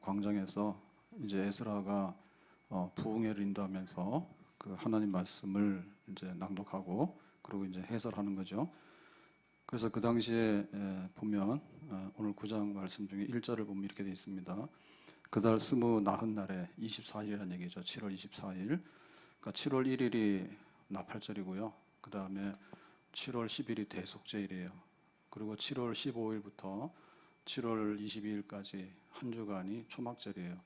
광장에서 이제 에스라가 부흥회를 인도하면서 그 하나님 말씀을 이제 낭독하고 그리고 이제 해설하는 거죠. 그래서 그 당시에 보면 오늘 9장 말씀 중에 1절을 보면 이렇게 되어 있습니다. 그달 스무 나흔 날에 24일이라는 얘기죠. 7월 24일. 그러니까 7월 1일이 나팔절이고요. 그 다음에 7월 10일이 대속제일이에요. 그리고 7월 15일부터 7월 22일까지 한 주간이 초막절이에요.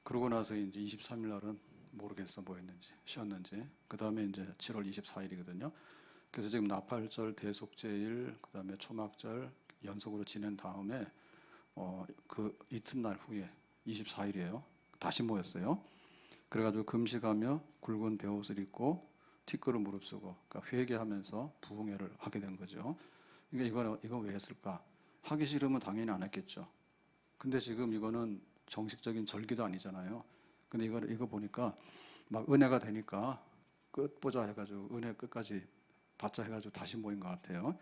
그러고 나서 이제 23일 날은 모르겠어 뭐 했는지 쉬었는지. 그 다음에 이제 7월 24일이거든요. 그래서 지금 나팔절, 대속제일, 그 다음에 초막절 연속으로 지낸 다음에 그 이튿날 후에 24일이에요. 다시 모였어요. 그래가지고 금식하며 굵은 베옷을 입고 티끌을 무릅쓰고 그러니까 회개하면서 부흥회를 하게 된 거죠. 그러니까 이건 왜 했을까? 하기 싫으면 당연히 안 했겠죠. 근데 지금 이거는 정식적인 절기도 아니잖아요. 근데 이거 보니까 막 은혜가 되니까 끝 보자 해가지고 은혜 끝까지 받자 해가지고 다시 모인 것 같아요.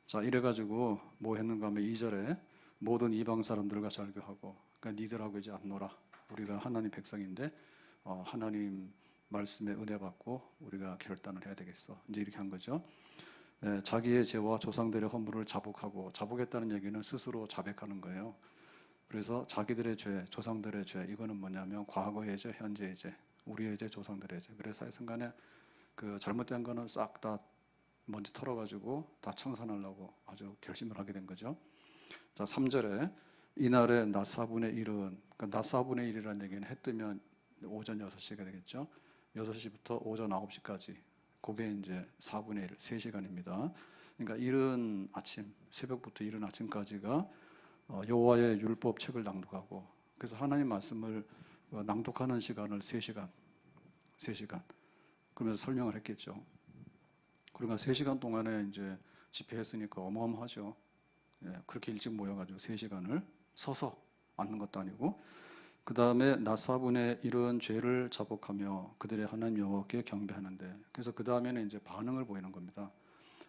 자, 이래가지고 뭐 했는가 하면 2절에 모든 이방 사람들과 절교하고 그러니까 니들하고 이제 안 놀아. 우리가 하나님 백성인데 하나님 말씀에 은혜 받고 우리가 결단을 해야 되겠어. 이제 이렇게 한 거죠. 자기의 죄와 조상들의 허물을 자복하고, 자복했다는 얘기는 스스로 자백하는 거예요. 그래서 자기들의 죄, 조상들의 죄, 이거는 뭐냐면 과거의 죄, 현재의 죄, 우리의 죄, 조상들의 죄. 그래서 하여튼간에 그 잘못된 거는 싹 다 먼저 털어가지고 다 청산하려고 아주 결심을 하게 된 거죠. 자, 3절에 이날의 낮 4분의 1은, 그러니까 낮 4분의 1이라는 얘기는 해 뜨면 오전 6시가 되겠죠. 6시부터 오전 9시까지. 그게 이제 4분의 1, 3시간입니다. 그러니까 이른 아침, 새벽부터 이른 아침까지가 여호와의 율법 책을 낭독하고, 그래서 하나님 말씀을 낭독하는 시간을 3시간 그러면서 설명을 했겠죠. 그러니까 3시간 동안에 이제 집회했으니까 어마어마하죠. 그렇게 일찍 모여가지고 3시간을 서서 앉는 것도 아니고, 그 다음에 낮 4분의 1은 죄를 자복하며 그들의 하나님 여호와께 경배하는데, 그래서 그 다음에는 이제 반응을 보이는 겁니다.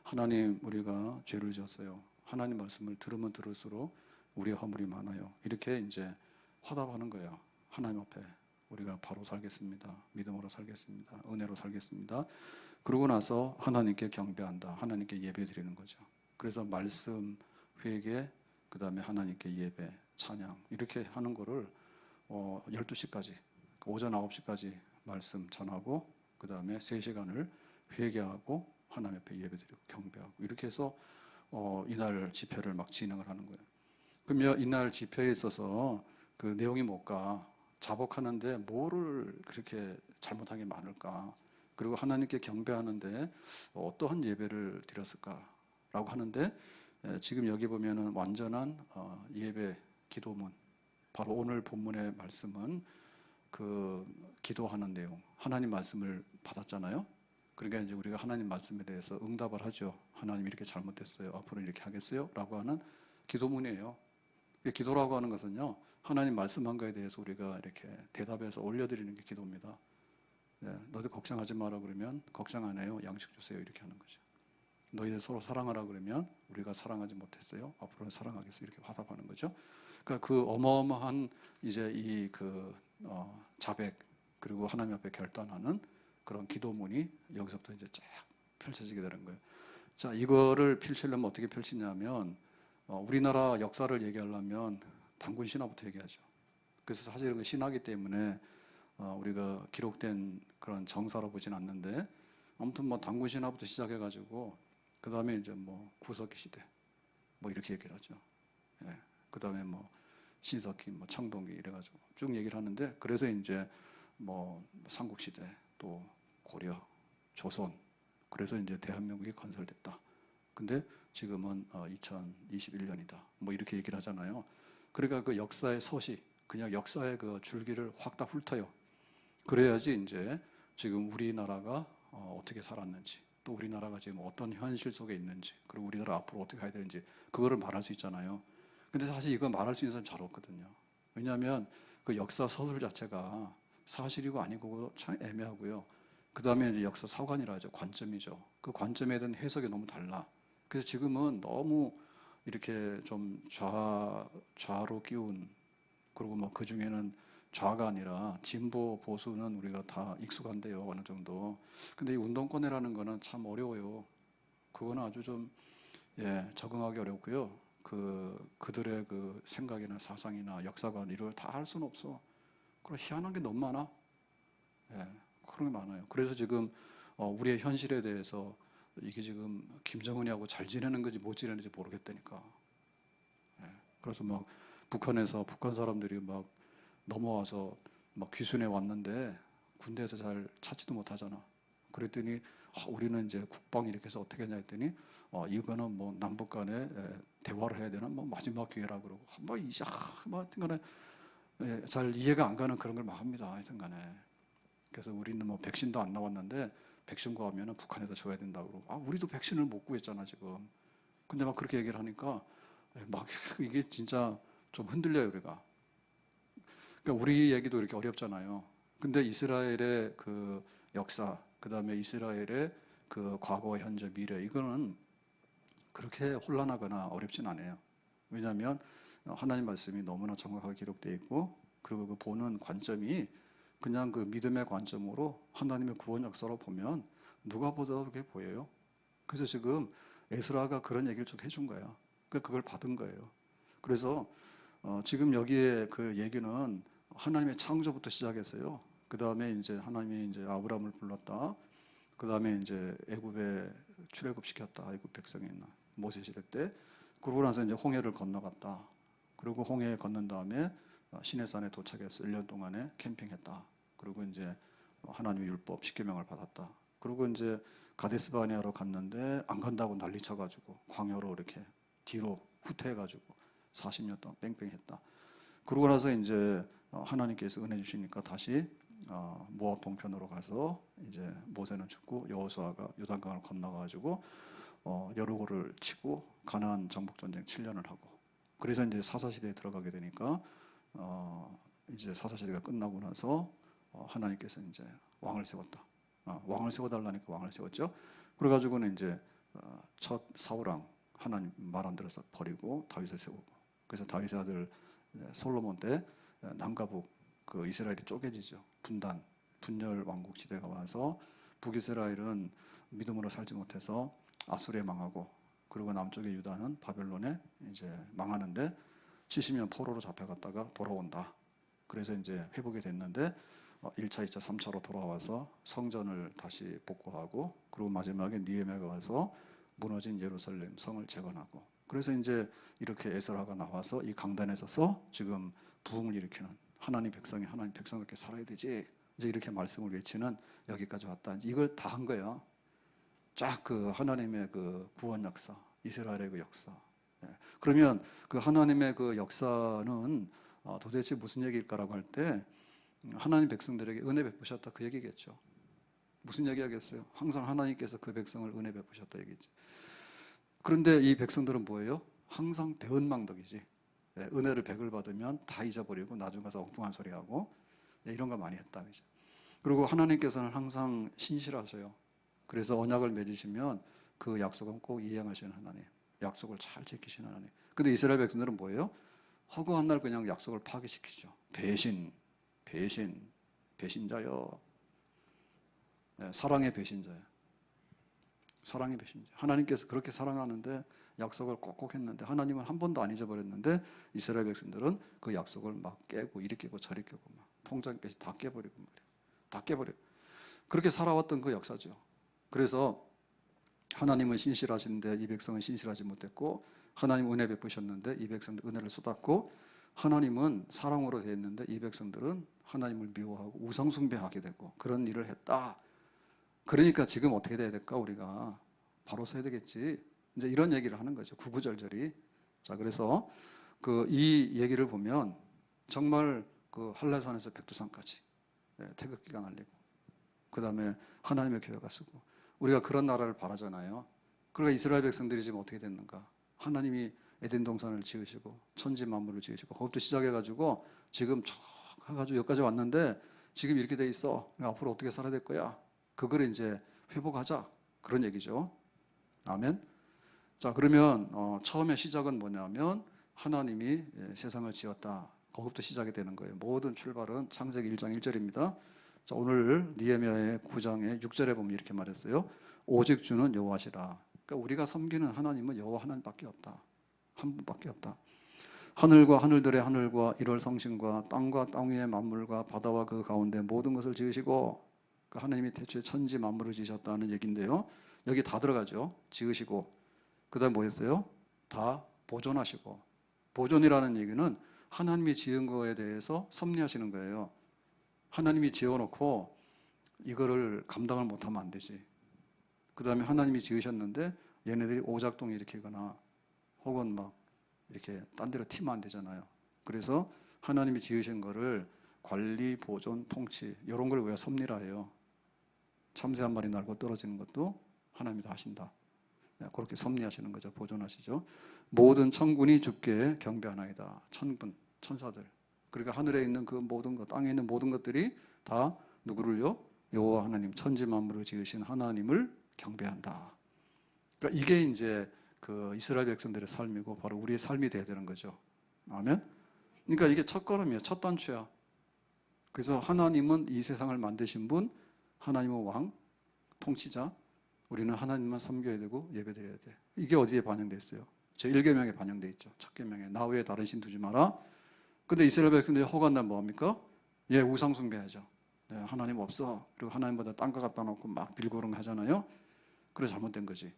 하나님, 우리가 죄를 지었어요. 하나님 말씀을 들으면 들을수록 우리의 허물이 많아요. 이렇게 이제 화답하는 거예요. 하나님 앞에 우리가 바로 살겠습니다. 믿음으로 살겠습니다. 은혜로 살겠습니다. 그러고 나서 하나님께 경배한다. 하나님께 예배 드리는 거죠. 그래서 말씀, 회개, 그 다음에 하나님께 예배, 찬양 이렇게 하는 거를 12시까지, 오전 9시까지 말씀 전하고 그 다음에 3시간을 회개하고 하나님 앞에 예배드리고 경배하고 이렇게 해서 이날 집회를 막 진행을 하는 거예요. 그러면 이날 집회에 있어서 그 내용이 뭘까? 자복하는데 뭐를 그렇게 잘못한 게 많을까? 그리고 하나님께 경배하는데 어떠한 예배를 드렸을까라고 하는데, 지금 여기 보면은 완전한 예배 기도문, 바로 오늘 본문의 말씀은 그 기도하는 내용, 하나님 말씀을 받았잖아요. 그러니까 이제 우리가 하나님 말씀에 대해서 응답을 하죠. 하나님 이렇게 잘못됐어요. 앞으로 이렇게 하겠어요? 라고 하는 기도문이에요. 기도라고 하는 것은요, 하나님 말씀한 거에 대해서 우리가 이렇게 대답해서 올려드리는 게 기도입니다. 너희들 걱정하지 마라 그러면 걱정 안 해요. 양식 주세요. 이렇게 하는 거죠. 너희들 서로 사랑하라 그러면 우리가 사랑하지 못했어요. 앞으로는 사랑하겠어요. 이렇게 화답하는 거죠. 그러니까 그 어마어마한 이제 이 자백 그리고 하나님 앞에 결단하는 그런 기도문이 여기서부터 이제 쫙 펼쳐지게 되는 거예요. 자, 이거를 펼치려면 어떻게 펼치냐면 우리나라 역사를 얘기하려면 단군 신화부터 얘기하죠. 그래서 사실은 신화기 때문에 우리가 기록된 그런 정사로 보진 않는데, 아무튼 뭐 단군 신화부터 시작해가지고 그 다음에 이제 뭐 구석기 시대 뭐 이렇게 얘기를 하죠. 그 다음에 뭐 신석기, 뭐 청동기 이래가지고 쭉 얘기를 하는데, 그래서 이제 뭐 삼국시대, 또 고려, 조선, 그래서 이제 대한민국이 건설됐다. 근데 지금은 2021년이다. 뭐 이렇게 얘기를 하잖아요. 그러니까 그 역사의 서시, 그냥 역사의 그 줄기를 확 다 훑어요. 그래야지 이제 지금 우리나라가 어떻게 살았는지, 또 우리나라가 지금 어떤 현실 속에 있는지, 그리고 우리나라 앞으로 어떻게 가야 되는지 그거를 말할 수 있잖아요. 근데 사실 이거 말할 수 있는 사람 잘 없거든요. 왜냐하면 그 역사 서술 자체가 사실이고 아니고 참 애매하고요. 그 다음에 이제 역사 사관이라 하죠. 관점이죠. 그 관점에 대한 해석이 너무 달라. 그래서 지금은 너무 이렇게 좀 좌로 끼운 그리고 뭐 그 중에는 좌가 아니라 진보 보수는 우리가 다 익숙한데요, 어느 정도. 근데 이 운동권이라는 거는 참 어려워요. 그거는 아주 좀 적응하기 어렵고요. 그들의 그 생각이나 사상이나 역사관 이걸 다 할 수는 없어. 그리고 희한한 게 너무 많아. 예, 그런 게 많아요. 그래서 지금 우리의 현실에 대해서 이게 지금 김정은이하고 잘 지내는 건지 못 지내는지 모르겠다니까. 예, 그래서 막 북한에서 북한 사람들이 막 넘어와서 막 귀순해 왔는데 군대에서 잘 찾지도 못하잖아. 그랬더니 우리는 이제 국방 이렇게 해서 어떻게 하냐 했더니 이거는 뭐 남북 간에 대화를 해야 되는 뭐 마지막 기회라 그러고 뭐 이제 뭐 하여튼간에 잘 이해가 안 가는 그런 걸 막 합니다. 하여튼간에 그래서 우리는 뭐 백신도 안 나왔는데 백신 구하면은 북한에다 줘야 된다고 그러고 우리도 백신을 못 구했잖아 지금. 근데 막 그렇게 얘기를 하니까 막 이게 진짜 좀 흔들려요 우리가. 그러니까 우리 얘기도 이렇게 어렵잖아요. 근데 이스라엘의 그 역사, 그 다음에 이스라엘의 그 과거, 현재, 미래, 이거는 그렇게 혼란하거나 어렵진 않아요. 왜냐하면 하나님 말씀이 너무나 정확하게 기록되어 있고, 그리고 그 보는 관점이 그냥 그 믿음의 관점으로 하나님의 구원 역사로 보면 누가 보더라도 그게 보여요. 그래서 지금 에스라가 그런 얘기를 쭉 해준 거야. 그러니까 그걸 받은 거예요. 그래서 지금 여기에 그 얘기는 하나님의 창조부터 시작했어요. 그 다음에 이제 하나님이 이제 아브라함을 불렀다. 그 다음에 이제 애굽에 출애굽시켰다. 애굽 백성이 있나 모세 시대 때. 그러고 나서 이제 홍해를 건너갔다. 그리고 홍해 건넌 다음에 시내산에 도착해서 1년 동안에 캠핑했다. 그리고 이제 하나님의 율법 십계명을 받았다. 그리고 이제 가데스 바네아로 갔는데 안 간다고 난리 쳐가지고 광야로 이렇게 뒤로 후퇴해가지고 40년 동안 뺑뺑했다. 그러고 나서 이제 하나님께서 은혜 주시니까 다시 모압 동편으로 가서 이제 모세는 죽고 여호수아가 요단강을 건너가지고 여리고를 치고 가나안 정복 전쟁 7년을 하고 그래서 이제 사사 시대에 들어가게 되니까 이제 사사 시대가 끝나고 나서 하나님께서 이제 왕을 세웠다. 왕을 세워달라니까 왕을 세웠죠. 그래가지고는 이제 첫 사울왕 하나님 말 안 들어서 버리고 다윗을 세우고 그래서 다윗의 아들 솔로몬 때 남과 북 그 이스라엘이 쪼개지죠. 분열 왕국 시대가 와서 북이스라엘은 믿음으로 살지 못해서 아수르에 망하고 그리고 남쪽의 유다는 바벨론에 이제 망하는데 70년 포로로 잡혀갔다가 돌아온다. 그래서 이제 회복이 됐는데 1차, 2차, 3차로 돌아와서 성전을 다시 복구하고 그리고 마지막에 느헤미야가 와서 무너진 예루살렘 성을 재건하고 그래서 이제 이렇게 에스라가 나와서 이 강단에 서서 지금 부흥을 일으키는 하나님 백성이 하나님 백성답게 살아야 되지 이제 이렇게 말씀을 외치는 여기까지 왔다. 이걸 다 한 거야. 쫙 그 하나님의 그 구원 역사, 이스라엘의 그 역사. 그러면 그 하나님의 그 역사는 도대체 무슨 얘기일까라고 할 때 하나님 백성들에게 은혜 베푸셨다 그 얘기겠죠. 무슨 얘기 하겠어요? 항상 하나님께서 그 백성을 은혜 베푸셨다 얘기지. 그런데 이 백성들은 뭐예요? 항상 배은망덕이지. 은혜를 100을 받으면 다 잊어버리고 나중 가서 엉뚱한 소리 하고 이런 거 많이 했다. 그리고 하나님께서는 항상 신실하세요. 그래서 언약을 맺으시면 그 약속은 꼭 이행하시는 하나님. 약속을 잘 지키시는 하나님. 근데 이스라엘 백성들은 뭐예요? 허구한 날 그냥 약속을 파기시키죠. 배신자요. 사랑의 배신자요. 사랑의 배신자. 하나님께서 그렇게 사랑하는데 약속을 꼭꼭 했는데 하나님은 한 번도 안 잊어버렸는데 이스라엘 백성들은 그 약속을 막 깨고 이리 깨고 저리 깨고 막 통장까지 다 깨버리고 말이에요. 다 깨버리고 그렇게 살아왔던 그 역사죠. 그래서 하나님은 신실하신데 이 백성은 신실하지 못했고 하나님 은혜 베푸셨는데 이 백성들 은혜를 쏟았고 하나님은 사랑으로 되어 있는데 이 백성들은 하나님을 미워하고 우상 숭배하게 되고 그런 일을 했다. 그러니까 지금 어떻게 돼야 될까 우리가 바로 서야 되겠지. 이제 이런 얘기를 하는 거죠. 구구절절히. 자 그래서 그 이 얘기를 보면 정말 그 한라산에서 백두산까지 태극기가 날리고 그 다음에 하나님의 교회가 쓰고 우리가 그런 나라를 바라잖아요. 그러니까 이스라엘 백성들이 지금 어떻게 됐는가? 하나님이 에덴 동산을 지으시고 천지 만물을 지으시고 거기부터 시작해가지고 지금 쭉 해가지고 여기까지 왔는데 지금 이렇게 돼 있어. 앞으로 어떻게 살아야 될 거야? 그걸 이제 회복하자 그런 얘기죠. 아멘. 자 그러면 처음에 시작은 뭐냐면 하나님이 세상을 지었다. 거기부터 시작이 되는 거예요. 모든 출발은 창세기 1장 1절입니다. 자, 오늘 느헤미야의 9장의 6절에 보면 이렇게 말했어요. 오직 주는 여호와시라. 그러니까 우리가 섬기는 하나님은 여호와 하나님밖에 없다. 한 분밖에 없다. 하늘과 하늘들의 하늘과 일월 성신과 땅과 땅 위의 만물과 바다와 그 가운데 모든 것을 지으시고, 그 하나님이 태초에 천지 만물을 지으셨다는 얘기인데요. 여기 다 들어가죠. 지으시고, 그 다음 뭐였어요? 다 보존하시고. 보존이라는 얘기는 하나님이 지은 거에 대해서 섭리하시는 거예요. 하나님이 지어놓고 이거를 감당을 못하면 안 되지. 그 다음에 하나님이 지으셨는데 얘네들이 오작동 일으키거나 혹은 막 이렇게 딴 데로 튀면 안 되잖아요. 그래서 하나님이 지으신 거를 관리, 보존, 통치 이런 걸 우리가 섭리라 해요. 참새 한 마리 날고 떨어지는 것도 하나님이 다 하신다. 그렇게 섭리하시는 거죠. 보존하시죠. 모든 천군이 주께 경배하나이다. 천군, 천사들. 그러니까 하늘에 있는 그 모든 것, 땅에 있는 모든 것들이 다 누구를요? 여호와 하나님, 천지 만물을 지으신 하나님을 경배한다. 그러니까 이게 이제 그 이스라엘 백성들의 삶이고 바로 우리의 삶이 돼야 되는 거죠. 아멘. 그러니까 이게 첫 걸음이에요. 첫 단추야. 그래서 하나님은 이 세상을 만드신 분, 하나님은 왕, 통치자. 우리는 하나님만 섬겨야 되고 예배드려야 돼. 이게 어디에 반영돼 있어요? 제 1계명에 반영돼 있죠. 첫 계명에 나 외에 다른 신 두지 마라. 근데 이스라엘 백성들이 허구한다면 뭐합니까? 예, 우상 숭배하죠. 네, 하나님 없어. 그리고 하나님보다 딴 거 갖다 놓고 막 빌고름 하잖아요. 그래서 잘못된 거지.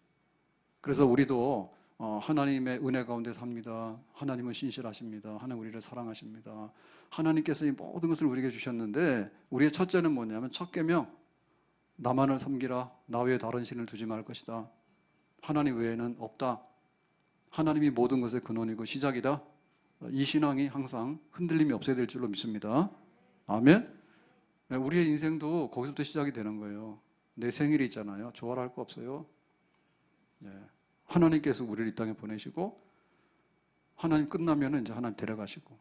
그래서 우리도 하나님의 은혜 가운데 삽니다. 하나님은 신실하십니다. 하나님 우리를 사랑하십니다. 하나님께서 이 모든 것을 우리에게 주셨는데 우리의 첫째는 뭐냐면 첫 계명, 나만을 섬기라. 나 외에 다른 신을 두지 말 것이다. 하나님 외에는 없다. 하나님이 모든 것의 근원이고 시작이다. 이 신앙이 항상 흔들림이 없어야 될 줄로 믿습니다. 아멘. 우리의 인생도 거기서부터 시작이 되는 거예요. 내 생일이 있잖아요. 좋아라 할 거 없어요. 예. 하나님께서 우리를 이 땅에 보내시고 하나님 끝나면 이제 하나님 데려가시고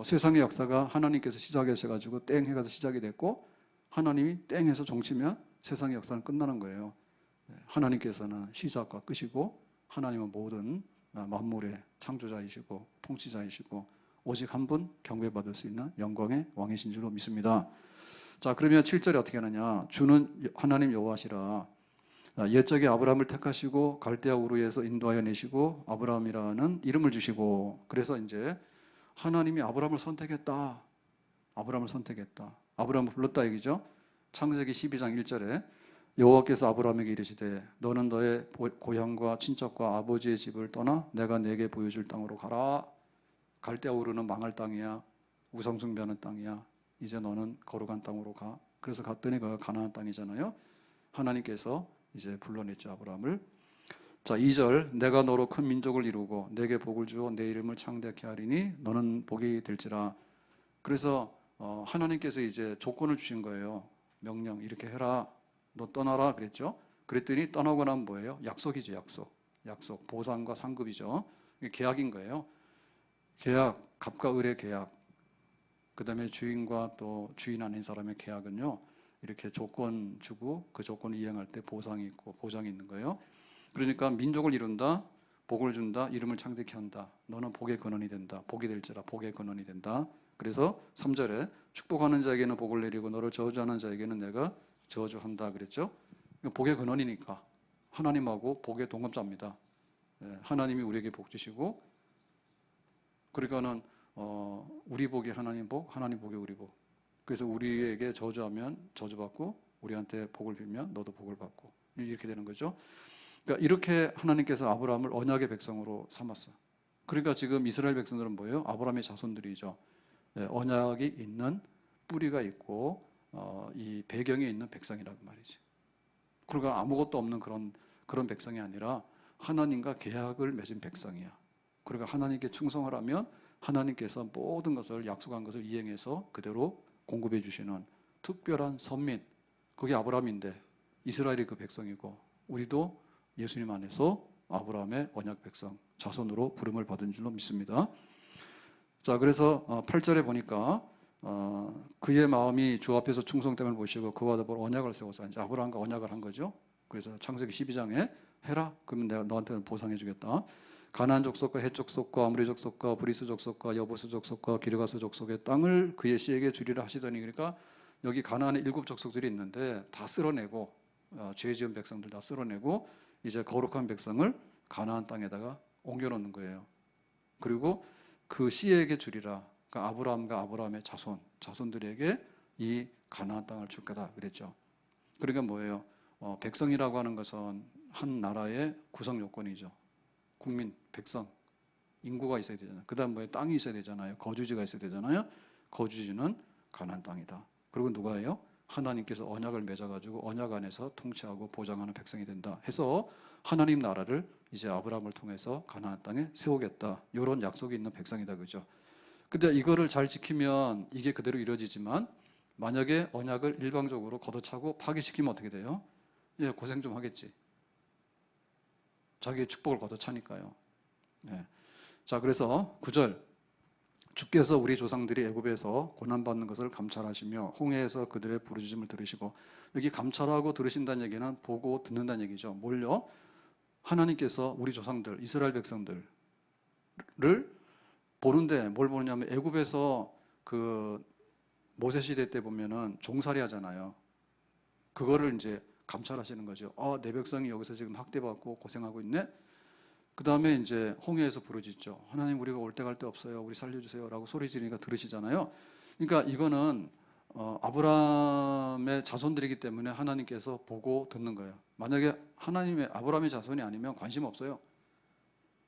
세상의 역사가 하나님께서 시작하셔가지고 땡 해가서 시작이 됐고 하나님이 땡 해서 종치면 세상의 역사는 끝나는 거예요. 하나님께서는 시작과 끝이고 하나님은 모든 만물의 창조자이시고 통치자이시고 오직 한 분 경배받을 수 있는 영광의 왕이신 줄로 믿습니다. 자, 그러면 7절에 어떻게 하느냐? 주는 하나님 여호와시라. 옛적에 아브라함을 택하시고 갈대아 우르에서 인도하여 내시고 아브라함이라는 이름을 주시고, 그래서 이제 하나님이 아브라함을 선택했다. 아브라함을 선택했다. 아브라함을 불렀다 얘기죠. 창세기 12장 1절에 여호와께서 아브라함에게 이르시되 너는 너의 고향과 친척과 아버지의 집을 떠나 내가 내게 보여줄 땅으로 가라. 갈대아 우르는 망할 땅이야. 우상 숭배하는 땅이야. 이제 너는 거룩한 땅으로 가. 그래서 갔더니 그가 가나안 땅이잖아요. 하나님께서 이제 불러냈죠, 아브라함을. 자, 2절 내가 너로 큰 민족을 이루고 내게 복을 주어 내 이름을 창대케 하리니 너는 복이 될지라. 그래서 하나님께서 이제 조건을 주신 거예요. 명령 이렇게 해라. 너 떠나라 그랬죠. 그랬더니 떠나고 나면 뭐예요? 약속이죠. 약속 보상과 상급이죠. 이게 계약인 거예요. 계약, 갑과 을의 계약. 그 다음에 주인과 또 주인 아닌 사람의 계약은요, 이렇게 조건 주고 그 조건을 이행할 때 보상이 있고 보장이 있는 거예요. 그러니까 민족을 이룬다, 복을 준다, 이름을 창대케 한다. 너는 복의 근원이 된다. 복이 될지라 복의 근원이 된다. 그래서 3절에 축복하는 자에게는 복을 내리고 너를 저주하는 자에게는 내가 저주한다 그랬죠. 복의 근원이니까 하나님하고 복의 동업자입니다. 하나님이 우리에게 복 주시고, 그러니까는 우리 복이 하나님 복, 하나님 복이 우리 복. 그래서 우리에게 저주하면 저주받고 우리한테 복을 빌면 너도 복을 받고 이렇게 되는 거죠. 그러니까 이렇게 하나님께서 아브라함을 언약의 백성으로 삼았어요. 그러니까 지금 이스라엘 백성들은 뭐예요? 아브라함의 자손들이죠. 언약이 있는 뿌리가 있고 이 배경에 있는 백성이라고 말이지. 그러니까 아무것도 없는 그런 백성이 아니라 하나님과 계약을 맺은 백성이야. 그러니까 하나님께 충성을 하면 하나님께서 모든 것을 약속한 것을 이행해서 그대로 공급해 주시는 특별한 선민, 그게 아브라함인데 이스라엘이 그 백성이고 우리도 예수님 안에서 아브라함의 언약 백성 자손으로 부름을 받은 줄로 믿습니다. 자, 그래서 8절에 보니까 그의 마음이 주 앞에서 충성됨을 보시고 그와 더불어 언약을 세워서 이제 아브라함과 언약을 한 거죠. 그래서 창세기 12장에 해라, 그러면 내가 너한테는 보상해 주겠다. 가나안 족속과 헷 족속과 아모리 족속과 브리스 족속과 여부스 족속과 기르가스 족속의 땅을 그의 씨에게 주리라 하시더니, 그러니까 여기 가나안에 7 족속들이 있는데 다 쓸어내고 죄 지은 백성들 다 쓸어내고 이제 거룩한 백성을 가나안 땅에다가 옮겨놓는 거예요. 그리고 그 씨에게 주리라. 그러니까 아브라함과 아브라함의 자손들에게 이 가나안 땅을 줄 거다 그랬죠. 그러니까 뭐예요? 백성이라고 하는 것은 한 나라의 구성 요건이죠. 국민, 백성, 인구가 있어야 되잖아요. 그 다음 뭐예요? 땅이 있어야 되잖아요. 거주지가 있어야 되잖아요. 거주지는 가나안 땅이다. 그리고 누가 해요? 하나님께서 언약을 맺어가지고 언약 안에서 통치하고 보장하는 백성이 된다 해서 하나님 나라를 이제 아브라함을 통해서 가나안 땅에 세우겠다. 이런 약속이 있는 백성이다, 그죠? 근데 이거를 잘 지키면 이게 그대로 이루어지지만 만약에 언약을 일방적으로 걷어차고 파기시키면 어떻게 돼요? 예, 고생 좀 하겠지. 자기의 축복을 걷어차니까요. 예. 자, 그래서 9절. 주께서 우리 조상들이 애굽에서 고난받는 것을 감찰하시며 홍해에서 그들의 부르짖음을 들으시고, 여기 감찰하고 들으신다는 얘기는 보고 듣는다는 얘기죠. 뭘요? 하나님께서 우리 조상들, 이스라엘 백성들을 보는데 뭘 보느냐면 애굽에서 그 모세 시대 때 보면은 종살이 하잖아요. 그거를 이제 감찰하시는 거죠. 내 백성이 여기서 지금 학대받고 고생하고 있네. 그 다음에 이제 홍해에서 부르짖죠. 하나님, 우리가 올 때 갈 데 없어요. 우리 살려주세요. 라고 소리 지르니까 들으시잖아요. 그러니까 이거는 아브라함의 자손들이기 때문에 하나님께서 보고 듣는 거예요. 만약에 하나님의 아브라함의 자손이 아니면 관심 없어요.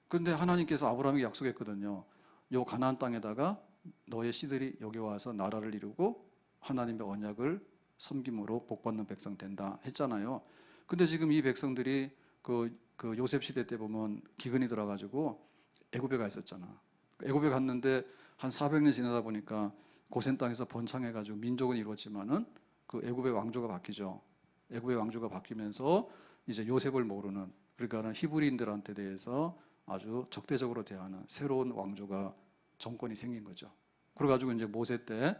그런데 하나님께서 아브라함에게 약속했거든요. 요 가나안 땅에다가 너의 씨들이 여기 와서 나라를 이루고 하나님의 언약을 섬김으로 복받는 백성 된다 했잖아요. 근데 지금 이 백성들이 그 요셉 시대 때 보면 기근이 들어가지고 애굽에 가 있었잖아. 애굽에 갔는데 한 400년 지나다 보니까 고센 땅에서 번창해가지고 민족은 이루었지만은 그 애굽의 왕조가 바뀌죠. 애굽의 왕조가 바뀌면서 이제 요셉을 모르는, 그러니까는 히브리인들한테 대해서 아주 적대적으로 대하는 새로운 왕조가 정권이 생긴 거죠. 그래가지고 이제 모세 때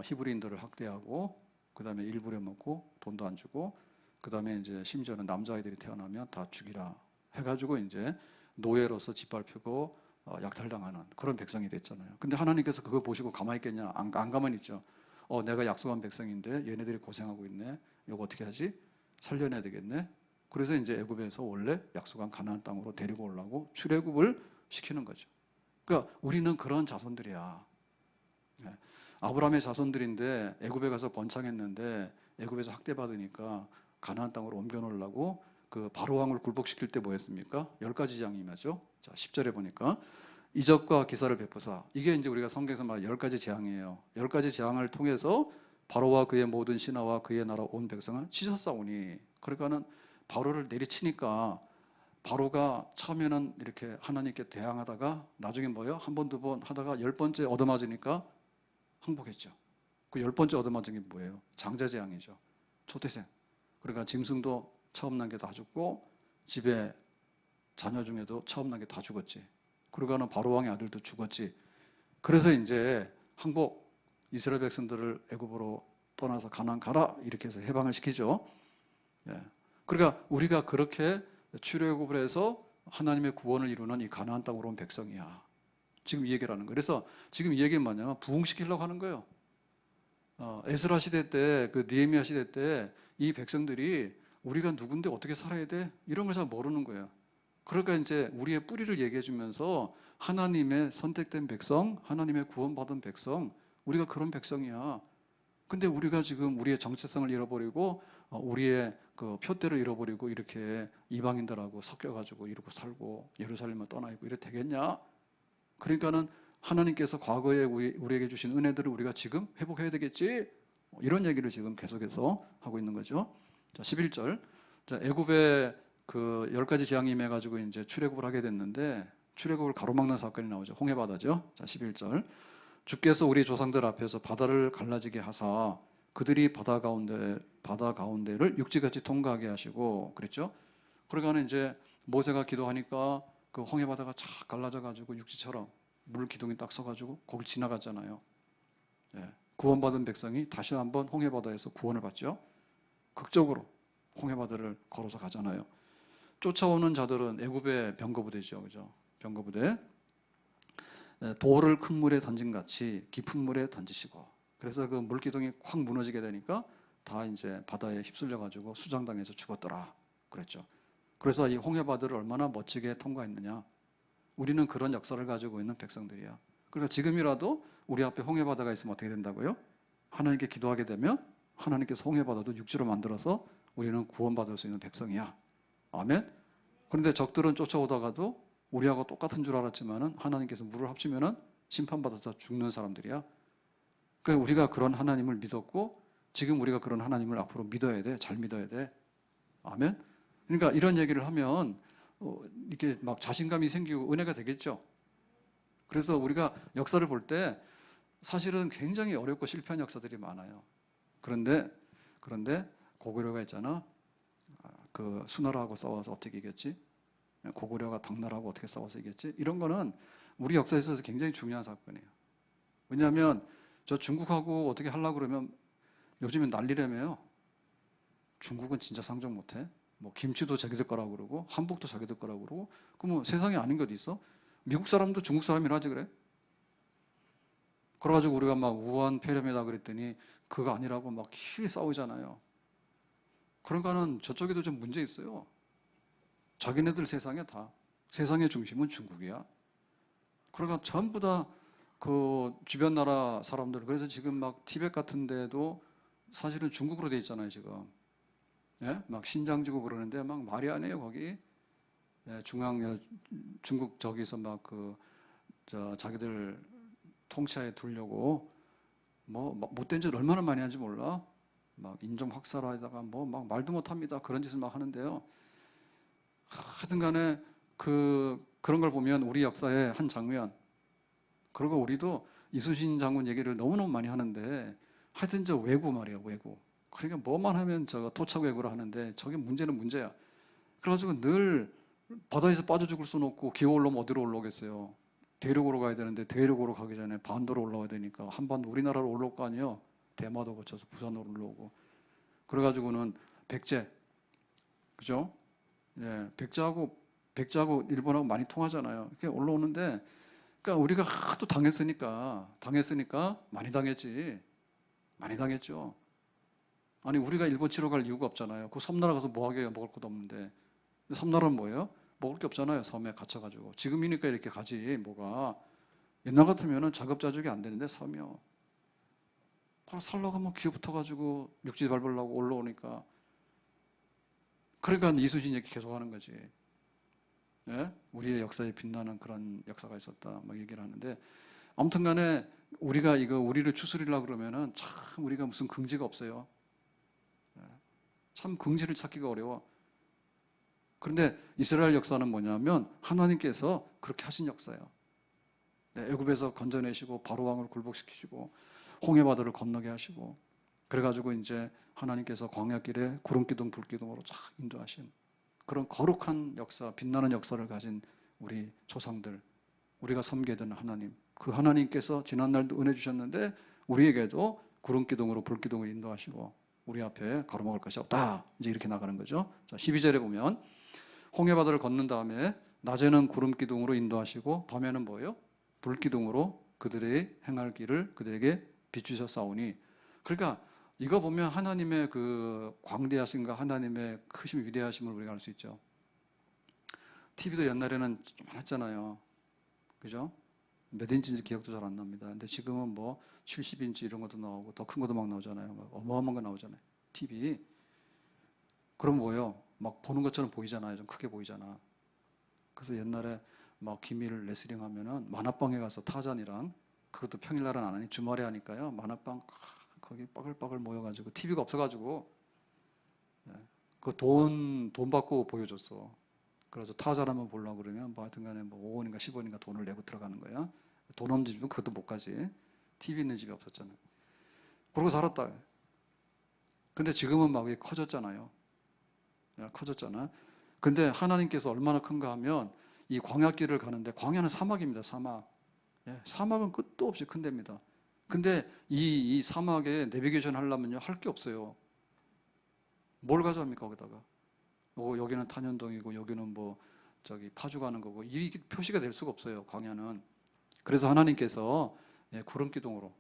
히브리인들을 학대하고 그 다음에 일 부려먹고 돈도 안 주고 그 다음에 이제 심지어는 남자아이들이 태어나면 다 죽이라 해가지고 이제 노예로서 짓밟히고 약탈당하는 그런 백성이 됐잖아요. 근데 하나님께서 그거 보시고 가만히 있겠냐? 안 가만히 있죠. 내가 약속한 백성인데 얘네들이 고생하고 있네. 이거 어떻게 하지? 살려내야 되겠네. 그래서 이제 애굽에서 원래 약속한 가나안 땅으로 데리고 오려고 출애굽을 시키는 거죠. 그러니까 우리는 그런 자손들이야. 아브라함의 자손들인데 애굽에 가서 번창했는데 애굽에서 학대받으니까 가나안 땅으로 옮겨놓으려고 그 바로 왕을 굴복시킬 때 뭐였습니까? 10가지 재앙이 임하죠. 자, 10절에 보니까 이적과 기사를 베푸사, 이게 이제 우리가 성경에서 말 10가지 재앙이에요. 10가지 재앙을 통해서 바로와 그의 모든 신하와 그의 나라 온 백성을 치셨사오니, 그러니까는 바로를 내리치니까 바로가 처음에는 이렇게 하나님께 대항하다가 나중에 뭐예요? 한 번, 두 번 하다가 10번째 얻어맞으니까 항복했죠. 그 10번째 얻어맞은 게 뭐예요? 장자재앙이죠. 초태생. 그러니까 짐승도 처음 난 게 다 죽고 집에 자녀 중에도 처음 난 게 다 죽었지. 그러고는 바로 왕의 아들도 죽었지. 그래서 이제 항복, 이스라엘 백성들을 애굽으로 떠나서 가나안 가라 이렇게 해서 해방을 시키죠. 예. 그러니까 우리가 그렇게 출애굽을 해서 하나님의 구원을 이루는 이 가나안 땅으로 온 백성이야. 지금 이 얘기를 하는 거예요. 그래서 지금 이 얘기는 뭐냐면 부흥시키려고 하는 거예요. 에스라 시대 때, 그 느헤미야 시대 때 이 백성들이 우리가 누군데 어떻게 살아야 돼? 이런 걸 잘 모르는 거예요. 그러니까 이제 우리의 뿌리를 얘기해 주면서 하나님의 선택된 백성, 하나님의 구원받은 백성, 우리가 그런 백성이야. 근데 우리가 지금 우리의 정체성을 잃어버리고 우리의 그 표대를 잃어버리고 이렇게 이방인들하고 섞여가지고 이러고 살고 예루살렘을 떠나 있고 이래 되겠냐? 그러니까는 하나님께서 과거에 우리에게 주신 은혜들을 우리가 지금 회복해야 되겠지? 이런 얘기를 지금 계속해서 하고 있는 거죠. 자, 11절. 자, 애굽에 그 10가지 재앙이 임해가지고 이제 출애굽을 하게 됐는데 출애굽을 가로막는 사건이 나오죠. 홍해바다죠. 자, 11절. 주께서 우리 조상들 앞에서 바다를 갈라지게 하사 그들이 바다 가운데를 육지같이 통과하게 하시고 그랬죠. 그러니까 이제 모세가 기도하니까 그 홍해바다가 착 갈라져가지고 육지처럼 물 기둥이 딱 서가지고 거기 지나갔잖아요. 예. 구원받은 백성이 다시 한번 홍해바다에서 구원을 받죠. 극적으로 홍해바다를 걸어서 가잖아요. 쫓아오는 자들은 애굽의 병거부대죠, 그죠? 경고부대. 돌을 큰 물에 던진 같이 깊은 물에 던지시고, 그래서 그 물기둥이 확 무너지게 되니까 다 이제 바다에 휩쓸려 가지고 수장당해서 죽었더라 그랬죠. 그래서 이 홍해바다를 얼마나 멋지게 통과했느냐. 우리는 그런 역사를 가지고 있는 백성들이야. 그러니까 지금이라도 우리 앞에 홍해바다가 있으면 어떻게 된다고요? 하나님께 기도하게 되면 하나님께서 홍해바다도 육지로 만들어서 우리는 구원받을 수 있는 백성이야. 아멘. 그런데 적들은 쫓아오다가도 우리하고 똑같은 줄 알았지만은 하나님께서 물을 합치면은 심판받아서 죽는 사람들이야. 그러니까 우리가 그런 하나님을 믿었고 지금 우리가 그런 하나님을 앞으로 믿어야 돼. 잘 믿어야 돼. 아멘. 그러니까 이런 얘기를 하면 이렇게 막 자신감이 생기고 은혜가 되겠죠. 그래서 우리가 역사를 볼 때 사실은 굉장히 어렵고 실패한 역사들이 많아요. 그런데 고구려가 있잖아. 그 수나라하고 싸워서 어떻게 이겼지? 고구려가 당나라하고 어떻게 싸워서 이겼지? 이런 거는 우리 역사에 있어서 굉장히 중요한 사건이에요. 왜냐하면 저 중국하고 어떻게 하려고 그러면 요즘엔 난리라며요. 중국은 진짜 상종 못해. 뭐 김치도 자기들 거라고 그러고 한복도 자기들 거라고 그러고 그럼 뭐 세상에 아닌 것 있어? 미국 사람도 중국 사람이라 하지 그래? 그래가지고 우리가 막 우한 폐렴이다 그랬더니 그거 아니라고 막 힘이 싸우잖아요. 그러니까는 저쪽에도 좀 문제 있어요. 자기네들 세상에 다 세상의 중심은 중국이야. 그러니까 전부 다 그 주변 나라 사람들, 그래서 지금 막 티벳 같은 데도 사실은 중국으로 돼 있잖아요 지금. 예? 막 신장지구 그러는데 막 말이 안 해요 거기. 예, 중국 저기서 막 자기들 통치하에 두려고 뭐 못된 짓 얼마나 많이 하는지 몰라. 막 인종 학살하다가 뭐 막 말도 못합니다. 그런 짓을 막 하는데요. 하여튼간에 그런 걸 보면 우리 역사의 한 장면. 그리고 우리도 이순신 장군 얘기를 너무너무 많이 하는데 하여튼 저 왜구 말이에요 왜구. 그러니까 뭐만 하면 저거 토착 왜구를 하는데 저게 문제는 문제야. 그래가지고 늘 바다에서 빠져 죽을 수는 없고 기어 올라오면 어디로 올라오겠어요. 대륙으로 가야 되는데 대륙으로 가기 전에 반도로 올라와야 되니까 한반도 우리나라로 올라올 거 아니에요. 대마도 거쳐서 부산으로 올라오고. 그래가지고는 백제, 그죠? 예, 백제하고 일본하고 많이 통하잖아요. 이렇게 올라오는데, 그러니까 우리가 하도 당했으니까 많이 당했지. 많이 당했죠. 아니 우리가 일본 치러 갈 이유가 없잖아요. 그 섬나라 가서 뭐 하게 먹을 것도 없는데. 근데 섬나라는 뭐예요? 먹을 게 없잖아요. 섬에 갇혀가지고. 지금이니까 이렇게 가지 뭐가. 옛날 같으면은 자급자족이 안 되는데 섬이요. 그럼 살려고 뭐 기어 붙어가지고 육지 밟으려고 올라오니까. 그러니까 이순신 얘기 계속 하는 거지. 예? 우리의 역사에 빛나는 그런 역사가 있었다. 막 얘기를 하는데 아무튼 간에 우리가 우리를 추스리려고 그러면은 참 우리가 무슨 긍지가 없어요. 예. 참 긍지를 찾기가 어려워. 그런데 이스라엘 역사는 뭐냐면 하나님께서 그렇게 하신 역사예요. 네, 애굽에서 건져내시고 바로 왕을 굴복시키시고 홍해바다를 건너게 하시고 그래가지고 이제 하나님께서 광야길에 구름기둥 불기둥으로 쫙 인도하신 그런 거룩한 역사, 빛나는 역사를 가진 우리 조상들, 우리가 섬기던 하나님, 그 하나님께서 지난날도 은혜 주셨는데 우리에게도 구름기둥으로 불기둥을 인도하시고 우리 앞에 가로막을 것이 없다. 이제 이렇게 나가는 거죠. 자, 12절에 보면 홍해바다를 건넌 다음에 낮에는 구름기둥으로 인도하시고 밤에는 뭐예요? 불기둥으로 그들의 행할 길을 그들에게 비추셨사오니. 그러니까 이거 보면 하나님의 그 광대하심과 하나님의 크심 위대하심을 우리가 알 수 있죠. TV도 옛날에는 좀 많았잖아요. 그죠? 몇 인치인지 기억도 잘 안 납니다. 근데 지금은 뭐 70인치 이런 것도 나오고 더 큰 것도 막 나오잖아요. 막 어마어마한 거 나오잖아요. TV. 그럼 뭐예요? 막 보는 것처럼 보이잖아요. 좀 크게 보이잖아. 그래서 옛날에 막 기밀 레슬링 하면은 만화방에 가서 타잔이랑 그것도 평일날은 안 하니 주말에 하니까요. 만화방 거기 빠글빠글 모여가지고 TV가 없어가지고 그 돈 받고 보여줬어. 그래서 타잔 한번 보려고 그러면 뭐 하여튼간에 뭐 5원인가 10원인가 돈을 내고 들어가는 거야. 돈 없는 집은 그것도 못 가지. TV 있는 집이 없었잖아. 그러고 살았다. 근데 지금은 막 커졌잖아요. 커졌잖아. 근데 하나님께서 얼마나 큰가 하면 이 광야길을 가는데 광야는 사막입니다. 사막. 사막은 끝도 없이 큰 데입니다. 근데 이 사막에 내비게이션 하려면요 할 게 없어요. 뭘 가져갑니까 거기다가? 여기는 탄현동이고 여기는 뭐 저기 파죽하는 거고 이게 표시가 될 수가 없어요. 광야는. 그래서 하나님께서 구름 기둥으로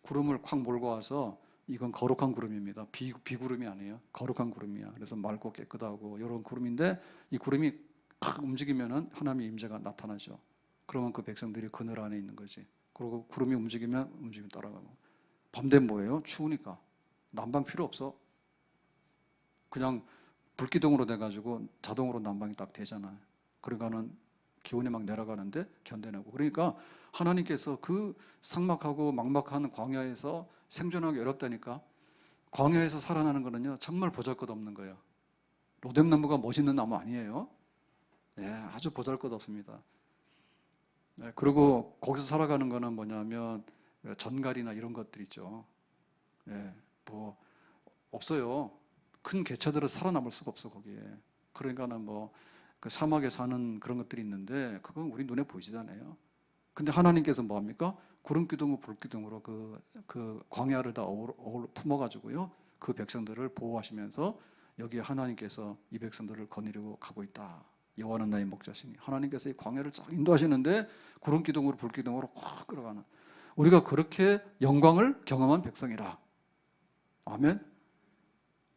구름을 콱 몰고 와서 이건 거룩한 구름입니다. 비구름이 아니에요. 거룩한 구름이야. 그래서 맑고 깨끗하고 이런 구름인데 이 구름이 콱 움직이면은 하나님의 임재가 나타나죠. 그러면 그 백성들이 그늘 안에 있는 거지. 그리고 구름이 움직이면 움직임 따라가고. 밤 되면 뭐예요? 추우니까 난방 필요 없어. 그냥 불기둥으로 돼가지고 자동으로 난방이 딱 되잖아요. 그러니까는 기온이 막 내려가는데 견뎌내고. 그러니까 하나님께서 그 삭막하고 막막한 광야에서 생존하기 어렵다니까. 광야에서 살아나는 거는요 정말 보잘것없는 거예요. 로뎀나무가 멋있는 나무 아니에요. 아주 보잘것없습니다. 그리고 거기서 살아가는 거는 뭐냐면 전갈이나 이런 것들 있죠. 뭐 없어요. 큰 개체들은 살아남을 수가 없어 거기에. 그러니까는 뭐 그 사막에 사는 그런 것들이 있는데 그건 우리 눈에 보이지않아요. 근데 하나님께서 뭐 합니까? 구름 기둥과 불 기둥으로 그 광야를 다 품어가지고요 그 백성들을 보호하시면서 여기에 하나님께서 이 백성들을 거느리고 가고 있다. 여호와는 나의 목자시니. 하나님께서 이 광야를 쫙 인도하시는데 구름 기둥으로 불 기둥으로 확 끌어가는. 우리가 그렇게 영광을 경험한 백성이라. 아멘.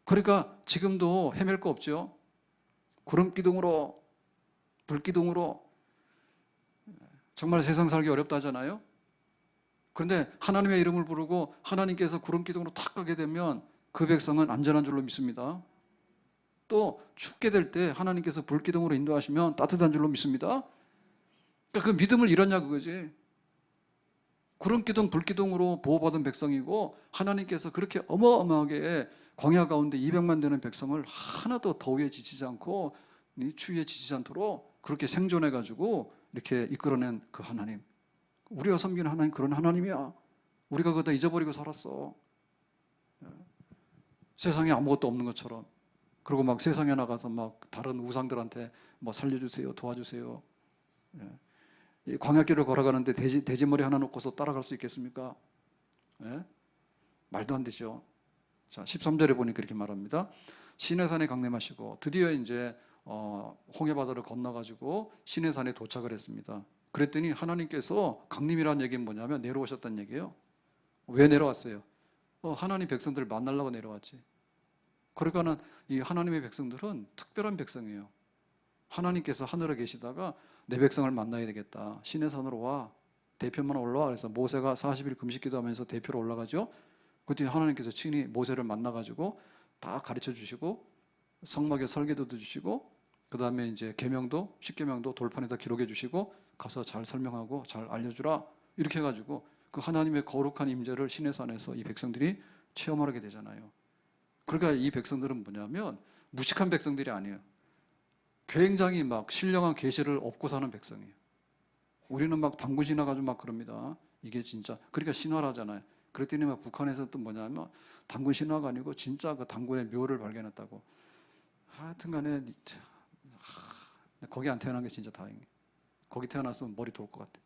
그러니까 지금도 헤맬 거 없죠. 구름 기둥으로 불 기둥으로 정말 세상 살기 어렵다 하잖아요. 그런데 하나님의 이름을 부르고 하나님께서 구름 기둥으로 탁 가게 되면 그 백성은 안전한 줄로 믿습니다. 또 춥게 될 때 하나님께서 불 기둥으로 인도하시면 따뜻한 줄로 믿습니다. 그러니까 그 믿음을 잃었냐 그거지. 구름 기둥 불 기둥으로 보호받은 백성이고 하나님께서 그렇게 어마어마하게 광야 가운데 200만 되는 백성을 하나도 더위에 지치지 않고 추위에 지치지 않도록 그렇게 생존해가지고 이렇게 이끌어낸 그 하나님. 우리가 섬기는 하나님 그런 하나님이야. 우리가 그거 다 잊어버리고 살았어. 세상에 아무것도 없는 것처럼. 그리고 막 세상에 나가서 막 다른 우상들한테 뭐 살려주세요, 도와주세요. 이 광야길을 걸어가는데 돼지머리 하나 놓고서 따라갈 수 있겠습니까? 말도 안 되죠. 자, 13절에 보니까 이렇게 말합니다. 시내산에 강림하시고 드디어 이제 홍해바다를 건너가지고 시내산에 도착을 했습니다. 그랬더니 하나님께서 강림이라는 얘기는 뭐냐면 내려오셨다는 얘기예요. 왜 내려왔어요? 하나님 백성들을 만나려고 내려왔지. 그러니까는 이 하나님의 백성들은 특별한 백성이에요. 하나님께서 하늘에 계시다가 내 백성을 만나야 되겠다. 시내산으로 와. 대표만 올라와. 그래서 모세가 40일 금식 기도하면서 대표로 올라가죠. 그때 하나님께서 친히 모세를 만나가지고 다 가르쳐 주시고 성막에 설계도도 주시고 그 다음에 이제 계명도 10계명도 돌판에다 기록해 주시고 가서 잘 설명하고 잘 알려주라 이렇게 해가지고 그 하나님의 거룩한 임재를 시내산에서 이 백성들이 체험하게 되잖아요. 그러니까 이 백성들은 뭐냐면 무식한 백성들이 아니에요. 굉장히 막 신령한 계시를 얻고 사는 백성이에요. 우리는 막 당군 신화가지고 막 그럽니다. 이게 진짜 그러니까 신화라잖아요. 그랬더니 막 북한에서 또 뭐냐면 당군 신화가 아니고 진짜 그 당군의 묘를 발견했다고. 하여튼간에 거기 안 태어난 게 진짜 다행이에요. 거기 태어났으면 머리 돌 것 같아.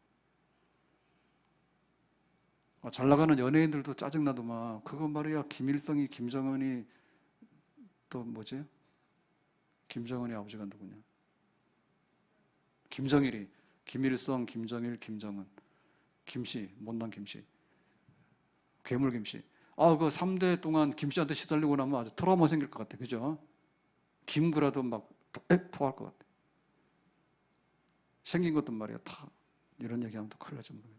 잘 나가는 연예인들도 짜증나도 막 그거 말이야 김일성이 김정은이 또 뭐지? 김정은이 아버지가 누구냐? 김정일이 김일성, 김정일, 김정은 김씨, 못난 김씨 괴물 김씨. 그 3대 동안 김씨한테 시달리고 나면 아주 트라우마 생길 것 같아. 그죠? 김구라도 막 토할 것 같아. 생긴 것도 말이야. 다 이런 얘기하면 또 큰일 날지 모르겠네.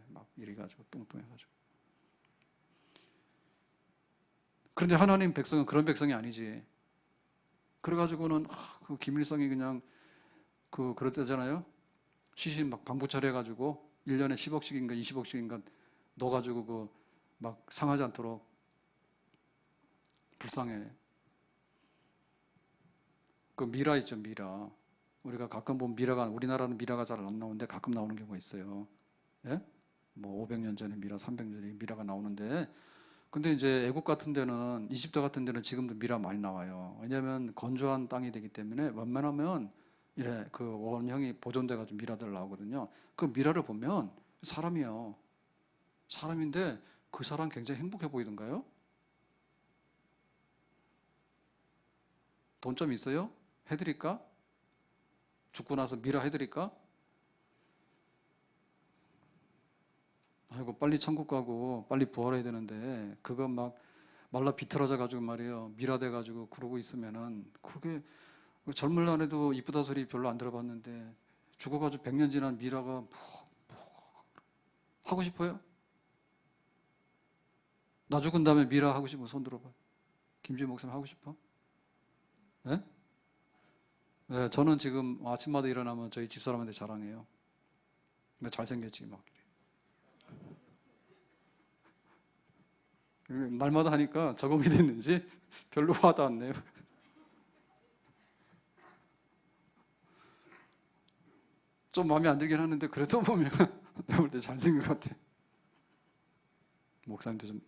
막 이래가지고 뚱뚱해가지고. 그런데 하나님 백성은 그런 백성이 아니지. 그래가지고는 그 김일성이 그냥 그랬다잖아요. 시신 막 방부 차려가지고 1년에 10억씩인가 20억씩인가 넣어가지고 막 상하지 않도록 불쌍해. 그 미라 있죠, 미라. 우리가 가끔 보면 미라가 우리나라는 미라가 잘 안 나오는데 가끔 나오는 경우가 있어요. 예? 뭐 500년 전에 미라, 300년 전에 미라가 나오는데 근데 이제 애국 같은 데는 이집트 같은 데는 지금도 미라 많이 나와요. 왜냐하면 건조한 땅이 되기 때문에 웬만하면 이래 그 원형이 보존돼가지고 미라들 나오거든요. 그 미라를 보면 사람이요. 사람인데 그 사람 굉장히 행복해 보이던가요? 돈 좀 있어요? 해드릴까? 죽고 나서 미라 해드릴까? 아이고 빨리 천국 가고 빨리 부활해야 되는데 그거 막 말라 비틀어져 가지고 말이에요. 미라돼 가지고 그러고 있으면은 그게 젊은 날에도 이쁘다 소리 별로 안 들어봤는데 죽어가지고 100년 지난 미라가 하고 싶어요? 나 죽은 다음에 미라 하고 싶으면 손 들어봐. 김주희 목사님 하고 싶어? 예? 네, 저는 지금 아침마다 일어나면 저희 집사람한테 자랑해요. 나 잘생겼지 막. 날마다 하니까 적응이 됐는지 별로 화도 안 내요. 좀 마음에 안 들긴 하는데 그래도 보면 내가 볼 때 잘생긴 것 같아. 목사님도 좀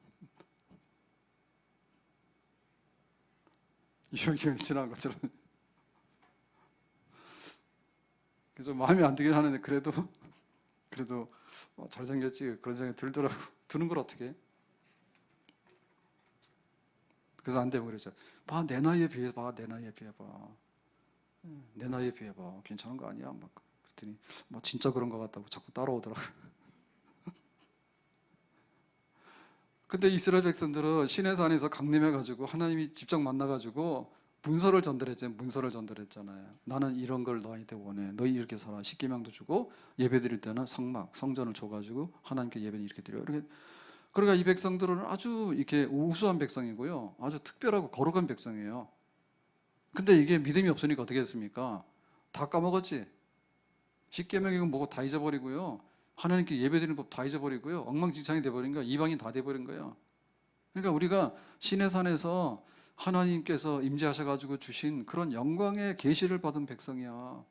유효기간 지난 것처럼 좀 마음에 안 들긴 하는데 그래도 잘생겼지 그런 생각이 들더라고. 드는 걸 어떻게 해? 그래서 안 되고 그러죠. 봐, 내 나이에 비해 봐, 내 나이에 비해 봐. 내 나이에 비해 봐. 괜찮은 거 아니야? 막 그랬더니 뭐 진짜 그런 것 같다고 자꾸 따라오더라고. 근데 이스라엘 백성들은 시내 산에서 강림해가지고 하나님이 직접 만나가지고 문서를 전달했잖아요. 문서를 전달했잖아요. 나는 이런 걸 너희한테 원해. 너희 이렇게 살아. 십계명도 주고 예배 드릴 때는 성막, 성전을 줘가지고 하나님께 예배는 이렇게 드려. 이렇게. 그러니까 이 백성들은 아주 이렇게 우수한 백성이고요. 아주 특별하고 거룩한 백성이에요. 근데 이게 믿음이 없으니까 어떻게 됐습니까? 다 까먹었지. 십계명이고 뭐고 다 잊어버리고요. 하나님께 예배드리는 법 다 잊어버리고요. 엉망진창이 돼버린 거야. 이방인 다 돼버린 거예요. 그러니까 우리가 시내산에서 하나님께서 임재하셔가지고 주신 그런 영광의 계시를 받은 백성이야.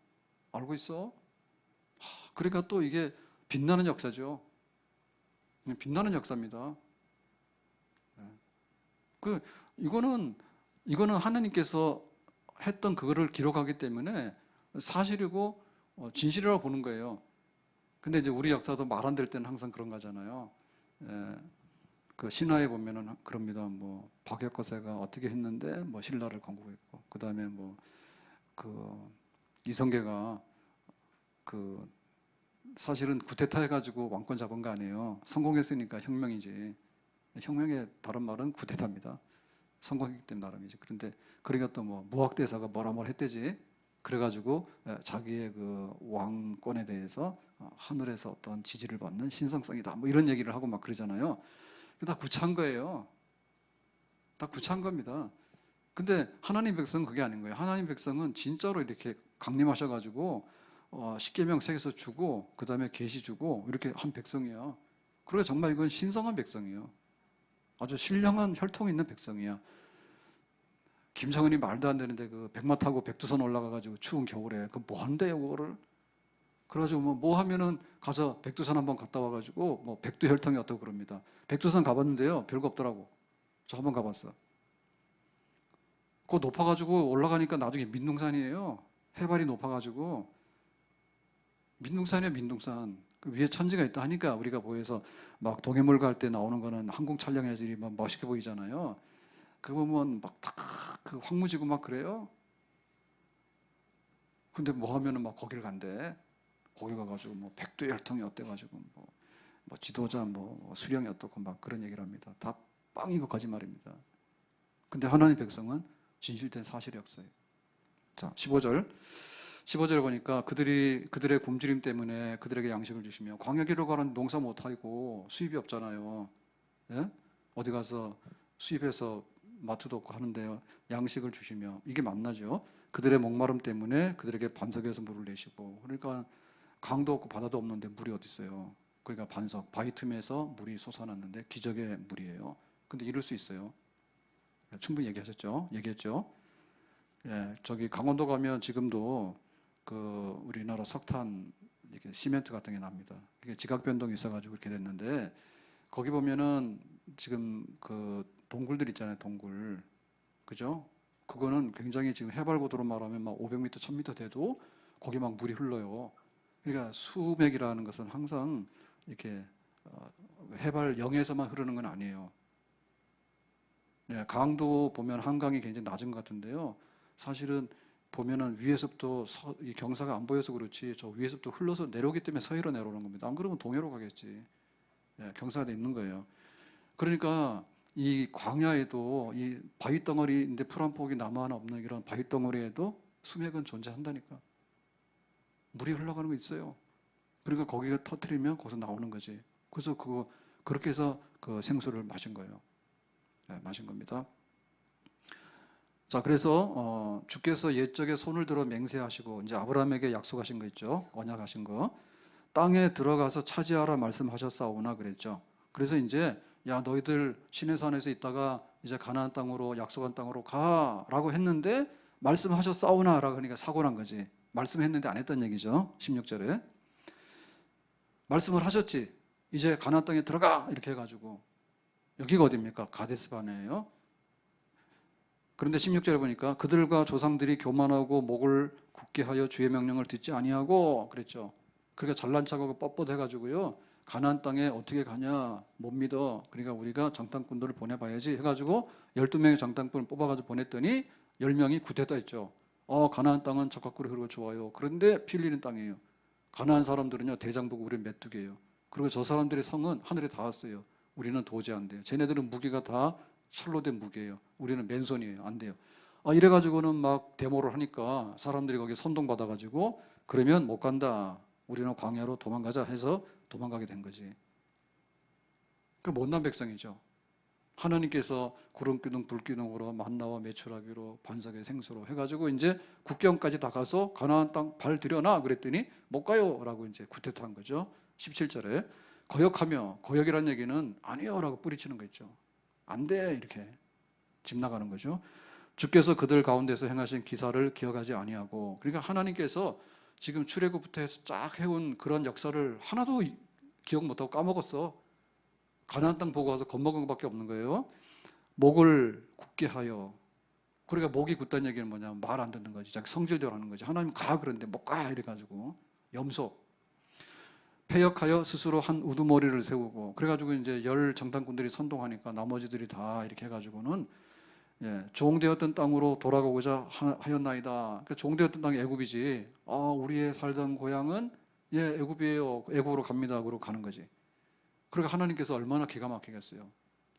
알고 있어? 그러니까 또 이게 빛나는 역사죠. 빛나는 역사입니다. 이거는 하나님께서 했던 그거를 기록하기 때문에 사실이고 진실이라고 보는 거예요. 근데 이제 우리 역사도 말 안 될 때는 항상 그런 거잖아요. 그 신화에 보면은 그럽니다. 뭐 박혁거세가 어떻게 했는데 뭐 신라를 건국했고, 그 다음에 뭐 그 이성계가 그 사실은 쿠데타 해가지고 왕권 잡은 거 아니에요. 성공했으니까 혁명이지. 혁명의 다른 말은 쿠데타입니다. 성공했기 때문에 나름이지. 그런데 그러니까 또 뭐 무학대사가 뭐라 했대지. 그래가지고 자기의 그 왕권에 대해서 하늘에서 어떤 지지를 받는 신성성이다. 뭐 이런 얘기를 하고 막 그러잖아요. 다 구차한 거예요. 다 구차한 겁니다. 근데 하나님 백성은 그게 아닌 거예요. 하나님 백성은 진짜로 이렇게 강림하셔가지고 십계명 책에서 주고 그 다음에 계시 주고 이렇게 한 백성이야. 그러니까 정말 이건 신성한 백성이에요. 아주 신령한 혈통이 있는 백성이야. 김정은이 말도 안 되는데 그 백마 타고 백두산 올라가가지고 추운 겨울에 그 뭐 한대요 그거를? 그래가지고 뭐 하면은 가서 백두산 한번 갔다 와가지고 뭐 백두 혈통이 어떻고 그럽니다. 백두산 가봤는데요 별거 없더라고. 저 한번 가봤어. 그거 높아가지고 올라가니까 나중에 민둥산이에요. 해발이 높아가지고 민둥산이에요 민둥산. 그 위에 천지가 있다 하니까 우리가 보여서 막 동해물 갈 때 나오는 거는 항공 촬영해서 막 멋있게 보이잖아요. 그거 보면 막 다 그 황무지고 막 그래요. 근데 뭐 하면은 막 거기를 간대. 거기 가가지고 뭐 백두 혈통이 어때가지고 뭐 지도자 뭐 수령이 어떻고 막 그런 얘기를 합니다. 다 빵이고 거짓말입니다. 근데 하나님 백성은 진실된 사실이 없어요. 자, 15절. 15절 보니까 그들의 굶주림 때문에 그들에게 양식을 주시며 광야길로 가는 농사 못하고 수입이 없잖아요. 예? 어디 가서 수입해서 마트도 없고 하는데요. 양식을 주시며 이게 맞나죠? 그들의 목마름 때문에 그들에게 반석에서 물을 내시고 그러니까 강도 없고 바다도 없는데 물이 어디 있어요? 그러니까 반석, 바위 틈에서 물이 솟아났는데 기적의 물이에요. 근데 이럴 수 있어요. 충분히 얘기했죠. 예, 저기 강원도 가면 지금도 그 우리나라 석탄 이렇게 시멘트 같은 게 납니다. 이게 지각 변동이 있어가지고 그렇게 됐는데 거기 보면은 지금 그 동굴들 있잖아요, 동굴, 그죠? 그거는 굉장히 지금 해발 고도로 말하면 막 500m, 1000m 돼도 거기 막 물이 흘러요. 그러니까 수맥이라는 것은 항상 이렇게 해발 0에서만 흐르는 건 아니에요. 네, 강도 보면 한강이 굉장히 낮은 것 같은데요. 사실은 보면은 위에서부터 이 경사가 안 보여서 그렇지 저 위에서부터 흘러서 내려오기 때문에 서해로 내려오는 겁니다. 안 그러면 동해로 가겠지. 예, 경사가 있는 거예요. 그러니까 이 광야에도 이 바위 덩어리인데 풀 한 폭이 나무 하나 없는 이런 바위 덩어리에도 수맥은 존재한다니까. 물이 흘러가는 거 있어요. 그러니까 거기가 터트리면 거기서 나오는 거지. 그래서 그렇게 해서 그 생수를 마신 거예요. 네, 마신 겁니다. 자, 그래서 주께서 옛적에 손을 들어 맹세하시고 이제 아브라함에게 약속하신 거 있죠. 언약하신 거. 땅에 들어가서 차지하라 말씀하셨사오나 그랬죠. 그래서 이제 야 너희들 시내산에서 있다가 이제 가나안 땅으로 약속한 땅으로 가라고 했는데 말씀하셨사오나라고 하니까 사고 난 거지. 말씀했는데 안 했던 얘기죠. 16절에. 말씀을 하셨지. 이제 가나안 땅에 들어가 이렇게 해가지고 여기가 어디입니까? 가데스바네예요. 그런데 16절에 보니까 그들과 조상들이 교만하고 목을 굳게 하여 주의 명령을 듣지 아니하고 그랬죠. 그러니까 잘난 척하고 뻣뻣해가지고요. 가나안 땅에 어떻게 가냐 못 믿어. 그러니까 우리가 장단꾼들을 보내봐야지 해가지고 12명의 장단꾼을 뽑아가지고 보냈더니 10명이 구태다 했죠. 가나안 땅은 적합구리 흐르고 좋아요. 그런데 피 흘리는 땅이에요. 가나안 사람들은요 대장부고 우리는 메뚜기예요. 그리고 저 사람들의 성은 하늘에 닿았어요. 우리는 도저히 안 돼요. 쟤네들은 무기가 다 철로 된 무기예요. 우리는 맨손이에요. 안 돼요. 이래가지고는 막 데모를 하니까 사람들이 거기에 선동받아가지고 그러면 못 간다. 우리는 광야로 도망가자 해서 도망가게 된 거지. 그 못난 백성이죠. 하나님께서 구름기둥 불기둥으로 만나와 메추라기로 반석의 생수로 해가지고 이제 국경까지 다 가서 가나안 땅 발 들여놔 그랬더니 못 가요라고 이제 구태타한 거죠. 17절에 거역하며 거역이란 얘기는 아니요라고 뿌리치는 거 있죠. 안 돼 이렇게 집 나가는 거죠. 주께서 그들 가운데서 행하신 기사를 기억하지 아니하고 그러니까 하나님께서 지금 출애굽부터 해서 쫙 해온 그런 역사를 하나도 기억 못하고 까먹었어. 가나안 땅 보고 와서 겁먹은 것밖에 없는 거예요. 목을 굳게 하여. 그러니까 목이 굳다는 얘기는 뭐냐, 말 안 듣는 거지. 자기 성질대로 하는 거지. 하나님 가 그런데 못 가 이래가지고 염소. 패역하여 스스로 한 우두머리를 세우고 그래가지고 이제 10 장단꾼들이 선동하니까 나머지들이 다 이렇게 해가지고는 종되었던 땅으로 돌아가고자 하였나이다. 그러니까 종되었던 땅이 애굽이지. 우리의 살던 고향은 애굽이에요. 애굽으로 갑니다. 그러고 가는 거지. 그러니까 하나님께서 얼마나 기가 막히겠어요.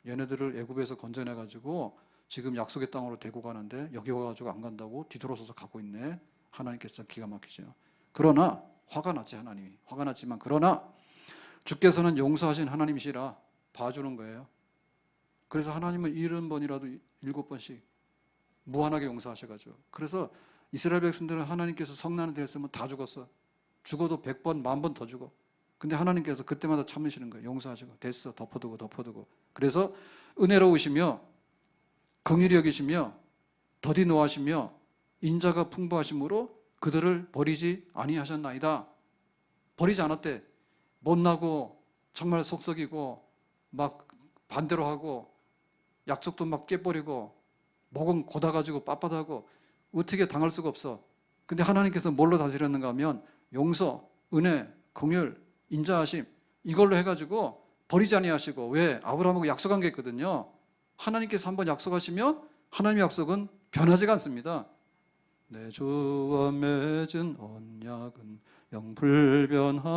얘네들을 애굽에서 건져내가지고 지금 약속의 땅으로 데리고 가는데 여기 와가지고 안 간다고 뒤돌아서서 가고 있네. 하나님께서 기가 막히죠. 그러나 화가 났지 하나님이. 화가 났지만 그러나 주께서는 용서하신 하나님이시라 봐주는 거예요. 그래서 하나님은 70번이라도 7번씩 무한하게 용서하셔가지고 그래서 이스라엘 백성들은 하나님께서 성난을 드렸으면 다 죽었어. 죽어도 100번, 10,000번 더 죽어. 근데 하나님께서 그때마다 참으시는 거예요. 용서하시고 됐어. 덮어두고 그래서 은혜로우시며 긍휼히 여기시며 더디 노하시며 인자가 풍부하심으로 그들을 버리지 아니하셨나이다. 버리지 않았대. 못나고 정말 속썩이고 막 반대로 하고 약속도 막 깨버리고 목은 고다가지고 빳빳하고 어떻게 당할 수가 없어. 근데 하나님께서 뭘로 다스렸는가 하면 용서, 은혜, 긍휼, 인자하심 이걸로 해가지고 버리지 아니하시고 왜? 아브라함하고 약속한 게 있거든요. 하나님께서 한번 약속하시면 하나님의 약속은 변하지가 않습니다. 내 주와 맺은 언약은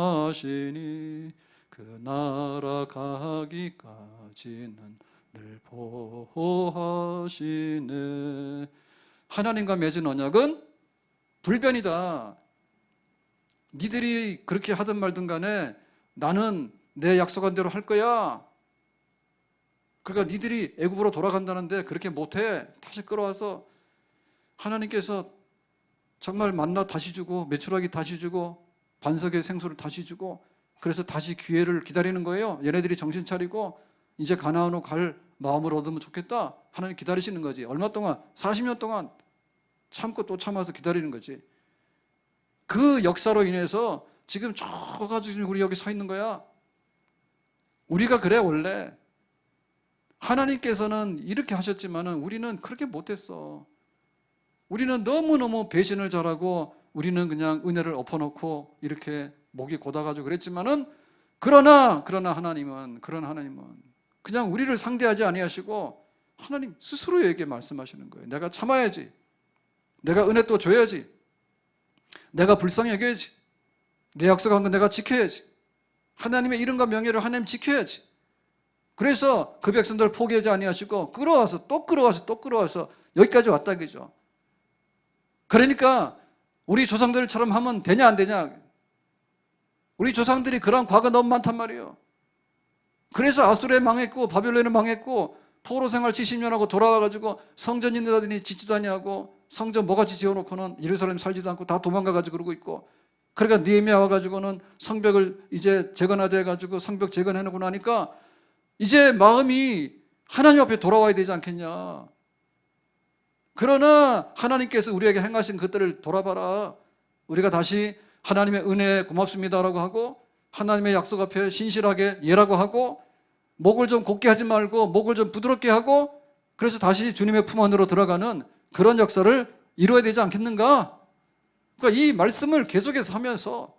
영불변하시니 그 나라 가기까지는 늘 보호하시네. 하나님과 맺은 언약은 불변이다. 니들이 그렇게 하든 말든 간에 나는 내 약속한 대로 할 거야. 그러니까 니들이 애굽으로 돌아간다는데 그렇게 못해. 다시 끌어와서 하나님께서 정말 만나 다시 주고 메추라기 다시 주고 반석의 생수를 다시 주고 그래서 다시 기회를 기다리는 거예요. 얘네들이 정신 차리고 이제 가나안으로 갈 마음을 얻으면 좋겠다. 하나님 기다리시는 거지. 얼마 동안? 40년 동안 참고 또 참아서 기다리는 거지. 그 역사로 인해서 지금 저가지고 우리 여기 서 있는 거야. 우리가 그래 원래. 하나님께서는 이렇게 하셨지만은 우리는 그렇게 못했어. 우리는 너무너무 배신을 잘하고 우리는 그냥 은혜를 엎어놓고 이렇게 목이 고다가지고 그랬지만은 그러나 하나님은 그냥 우리를 상대하지 아니하시고 하나님 스스로에게 말씀하시는 거예요. 내가 참아야지. 내가 은혜 또 줘야지. 내가 불쌍히 여겨야지. 내 약속한 거 내가 지켜야지. 하나님의 이름과 명예를 하나님 지켜야지. 그래서 그 백성들 포기하지 아니하시고 끌어와서 또 끌어와서 또 끌어와서 여기까지 왔다 그죠. 그러니까 우리 조상들처럼 하면 되냐 안 되냐. 우리 조상들이 그런 과거 너무 많단 말이에요. 그래서 아수르에 망했고 바벨론에 망했고 포로 생활 70년 하고 돌아와가지고 성전 인내다더니 짓지도 아니하고 성전 뭐같이 지어놓고는 예루살렘 살지도 않고 다 도망가가지고 그러고 있고, 그러니까 느헤미야 와가지고는 성벽을 이제 재건하자 해가지고 성벽 재건해놓고 나니까 이제 마음이 하나님 앞에 돌아와야 되지 않겠냐. 그러나 하나님께서 우리에게 행하신 것들을 돌아봐라. 우리가 다시 하나님의 은혜에 고맙습니다라고 하고 하나님의 약속 앞에 신실하게 예라고 하고 목을 좀 곧게 하지 말고 목을 좀 부드럽게 하고 그래서 다시 주님의 품 안으로 들어가는 그런 역사를 이루어야 되지 않겠는가? 그러니까 이 말씀을 계속해서 하면서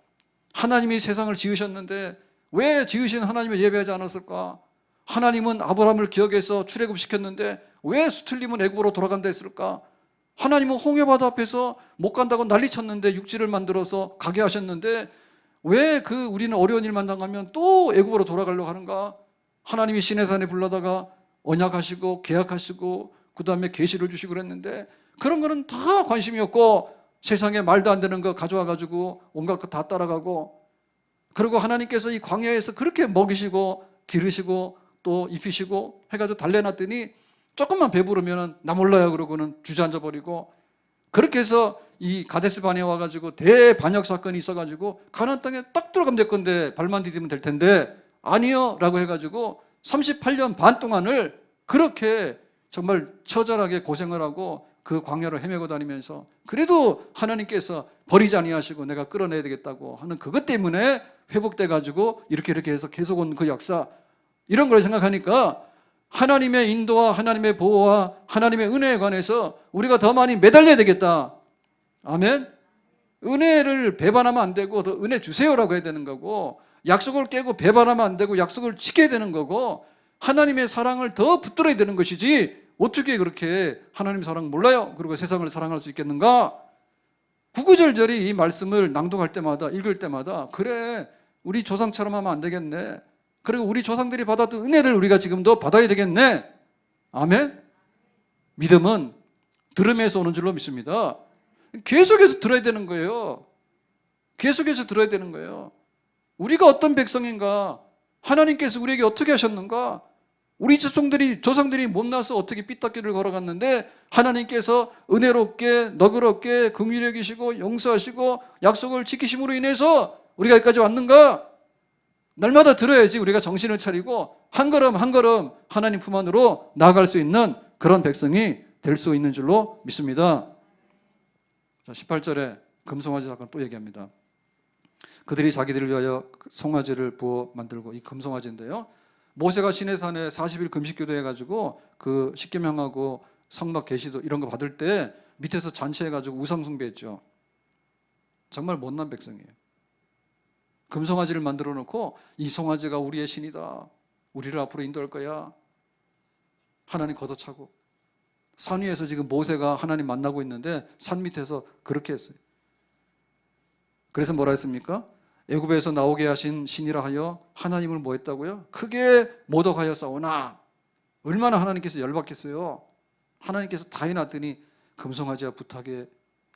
하나님이 세상을 지으셨는데 왜 지으신 하나님을 예배하지 않았을까? 하나님은 아브라함을 기억해서 출애굽시켰는데 왜 수틀림은 애굽으로 돌아간다 했을까? 하나님은 홍해바다 앞에서 못 간다고 난리쳤는데 육지를 만들어서 가게 하셨는데 왜 우리는 어려운 일만 당하면 또 애굽으로 돌아가려고 하는가? 하나님이 시내산에 불러다가 언약하시고 계약하시고 그 다음에 계시를 주시고 그랬는데 그런 거는 다 관심이 없고 세상에 말도 안 되는 거 가져와가지고 온갖 거 다 따라가고, 그리고 하나님께서 이 광야에서 그렇게 먹이시고 기르시고 또 입히시고 해가지고 달래놨더니 조금만 배부르면 나 몰라요 그러고는 주저앉아 버리고, 그렇게 해서 이 가데스바네에 와가지고 대반역 사건이 있어가지고 가나안 땅에 딱 들어가면 될 건데 발만 디디면 될 텐데 아니요 라고 해가지고 38년 반 동안을 그렇게 정말 처절하게 고생을 하고 그 광야를 헤매고 다니면서 그래도 하나님께서 버리지 아니하시고 내가 끌어내야 되겠다고 하는 그것 때문에 회복돼 가지고 이렇게 해서 계속 온 그 역사, 이런 걸 생각하니까 하나님의 인도와 하나님의 보호와 하나님의 은혜에 관해서 우리가 더 많이 매달려야 되겠다. 아멘. 은혜를 배반하면 안 되고 더 은혜 주세요라고 해야 되는 거고, 약속을 깨고 배반하면 안 되고 약속을 지켜야 되는 거고, 하나님의 사랑을 더 붙들어야 되는 것이지 어떻게 그렇게 하나님 사랑 몰라요? 그리고 세상을 사랑할 수 있겠는가? 구구절절히 이 말씀을 낭독할 때마다 읽을 때마다 그래 우리 조상처럼 하면 안 되겠네. 그리고 우리 조상들이 받았던 은혜를 우리가 지금도 받아야 되겠네. 아멘. 믿음은 들음에서 오는 줄로 믿습니다. 계속해서 들어야 되는 거예요. 계속해서 들어야 되는 거예요. 우리가 어떤 백성인가? 하나님께서 우리에게 어떻게 하셨는가? 우리 조상들이 못나서 어떻게 삐딱길을 걸어갔는데 하나님께서 은혜롭게 너그럽게 긍휼히 여기시고 용서하시고 약속을 지키심으로 인해서 우리가 여기까지 왔는가? 날마다 들어야지 우리가 정신을 차리고 한 걸음 한 걸음 하나님 품 안으로 나아갈 수 있는 그런 백성이 될 수 있는 줄로 믿습니다. 자, 18절에 금송아지 사건 또 얘기합니다. 그들이 자기들을 위하여 송아지를 부어 만들고, 이 금송아지인데요, 모세가 시내산에 40일 금식기도 해가지고 그 십계명하고 성막 계시도 이런 거 받을 때 밑에서 잔치해가지고 우상 숭배했죠. 정말 못난 백성이에요. 금송아지를 만들어 놓고 이 송아지가 우리의 신이다, 우리를 앞으로 인도할 거야, 하나님 걷어차고, 산 위에서 지금 모세가 하나님 만나고 있는데 산 밑에서 그렇게 했어요. 그래서 뭐라 했습니까? 애굽에서 나오게 하신 신이라 하여 하나님을 뭐 했다고요? 크게 모독하여 싸우나. 얼마나 하나님께서 열받겠어요. 하나님께서 다 해놨더니 금송아지야 부탁해,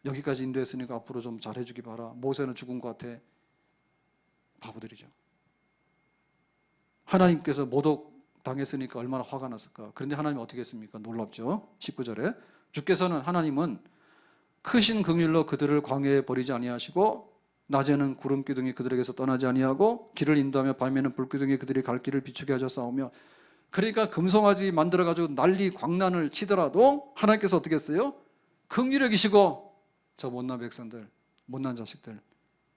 여기까지 인도했으니까 앞으로 좀 잘해주기 바라. 모세는 죽은 것 같아. 바보들이죠. 하나님께서 모독 당했으니까 얼마나 화가 났을까. 그런데 하나님이 어떻게 했습니까? 놀랍죠. 19절에 주께서는, 하나님은 크신 긍휼로 그들을 광야에 버리지 아니하시고 낮에는 구름 기둥이 그들에게서 떠나지 아니하고 길을 인도하며 밤에는 불 기둥이 그들이 갈 길을 비추게 하셔 싸우며. 그러니까 금송아지 만들어가지고 난리 광란을 치더라도 하나님께서 어떻게 했어요? 긍휼히 여기시고 저 못난 백성들, 못난 자식들,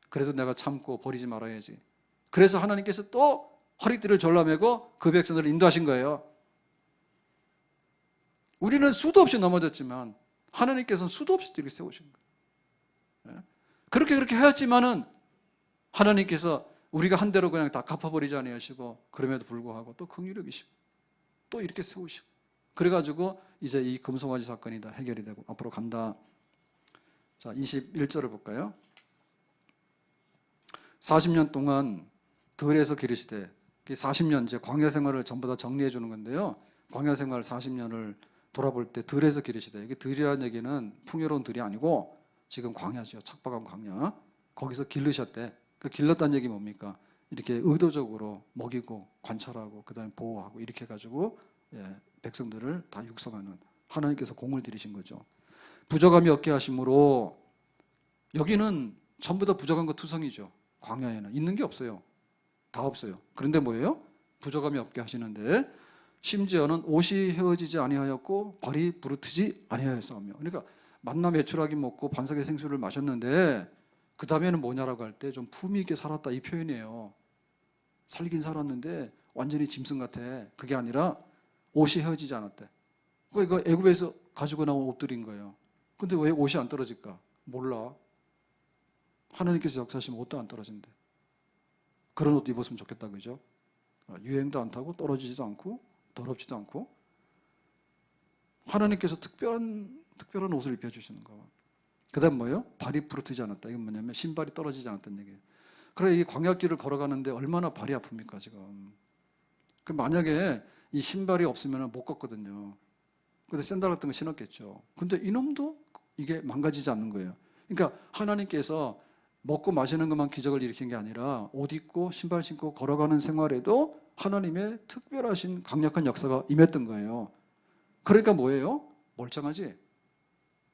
그래도 내가 참고 버리지 말아야지. 그래서 하나님께서 또 허리띠를 졸라매고 그 백성들을 인도하신 거예요. 우리는 수도 없이 넘어졌지만 하나님께서는 수도 없이 이렇게 세우신 거예요. 그렇게 하였지만은 하나님께서 우리가 한 대로 그냥 다 갚아버리지 아니하시고 그럼에도 불구하고 또 긍휼히 여기시고 또 이렇게 세우시고, 그래가지고 이제 이 금송아지 사건이 다 해결이 되고 앞으로 간다. 자, 21절을 볼까요? 40년 동안 들에서 기르시되, 40년 이제 광야 생활을 전부 다 정리해 주는 건데요. 광야 생활 40년을 돌아볼 때 들에서 기르시되, 이게 들이라는 얘기는 풍요로운 들이 아니고 지금 광야죠. 척박한 광야. 거기서 기르셨대. 그 길렀다는 얘기 뭡니까? 이렇게 의도적으로 먹이고 관찰하고 그다음에 보호하고 이렇게 해가지고 백성들을 다 육성하는 하나님께서 공을 들이신 거죠. 부족함이 없게 하심으로, 여기는 전부 다 부족한 거 투성이죠. 광야에는 있는 게 없어요. 다 없어요. 그런데 뭐예요? 부족함이 없게 하시는데, 심지어는 옷이 헤어지지 아니하였고 발이 부르트지 아니하였사오며. 그러니까 만나 메추라기 먹고 반석의 생수를 마셨는데 그 다음에는 뭐냐라고 할 때 좀 품위 있게 살았다, 이 표현이에요. 살긴 살았는데 완전히 짐승 같아. 그게 아니라 옷이 헤어지지 않았대. 이거 애굽에서 가지고 나온 옷들인 거예요. 근데 왜 옷이 안 떨어질까? 몰라. 하나님께서 역사하시면 옷도 안 떨어진대. 그런 옷 입었으면 좋겠다, 그죠? 유행도 안 타고 떨어지지도 않고 더럽지도 않고 하나님께서 특별한 옷을 입혀주시는 거. 그 다음 뭐예요? 발이 부르트지 않았다. 이건 뭐냐면 신발이 떨어지지 않았다는 얘기예요. 그래, 이 광야길을 걸어가는데 얼마나 발이 아픕니까 지금. 만약에 이 신발이 없으면 못 걷거든요. 근데 샌들 같은 거 신었겠죠. 근데 이놈도 이게 망가지지 않는 거예요. 그러니까 하나님께서 먹고 마시는 것만 기적을 일으킨 게 아니라 옷 입고 신발 신고 걸어가는 생활에도 하나님의 특별하신 강력한 역사가 임했던 거예요. 그러니까 뭐예요? 멀쩡하지?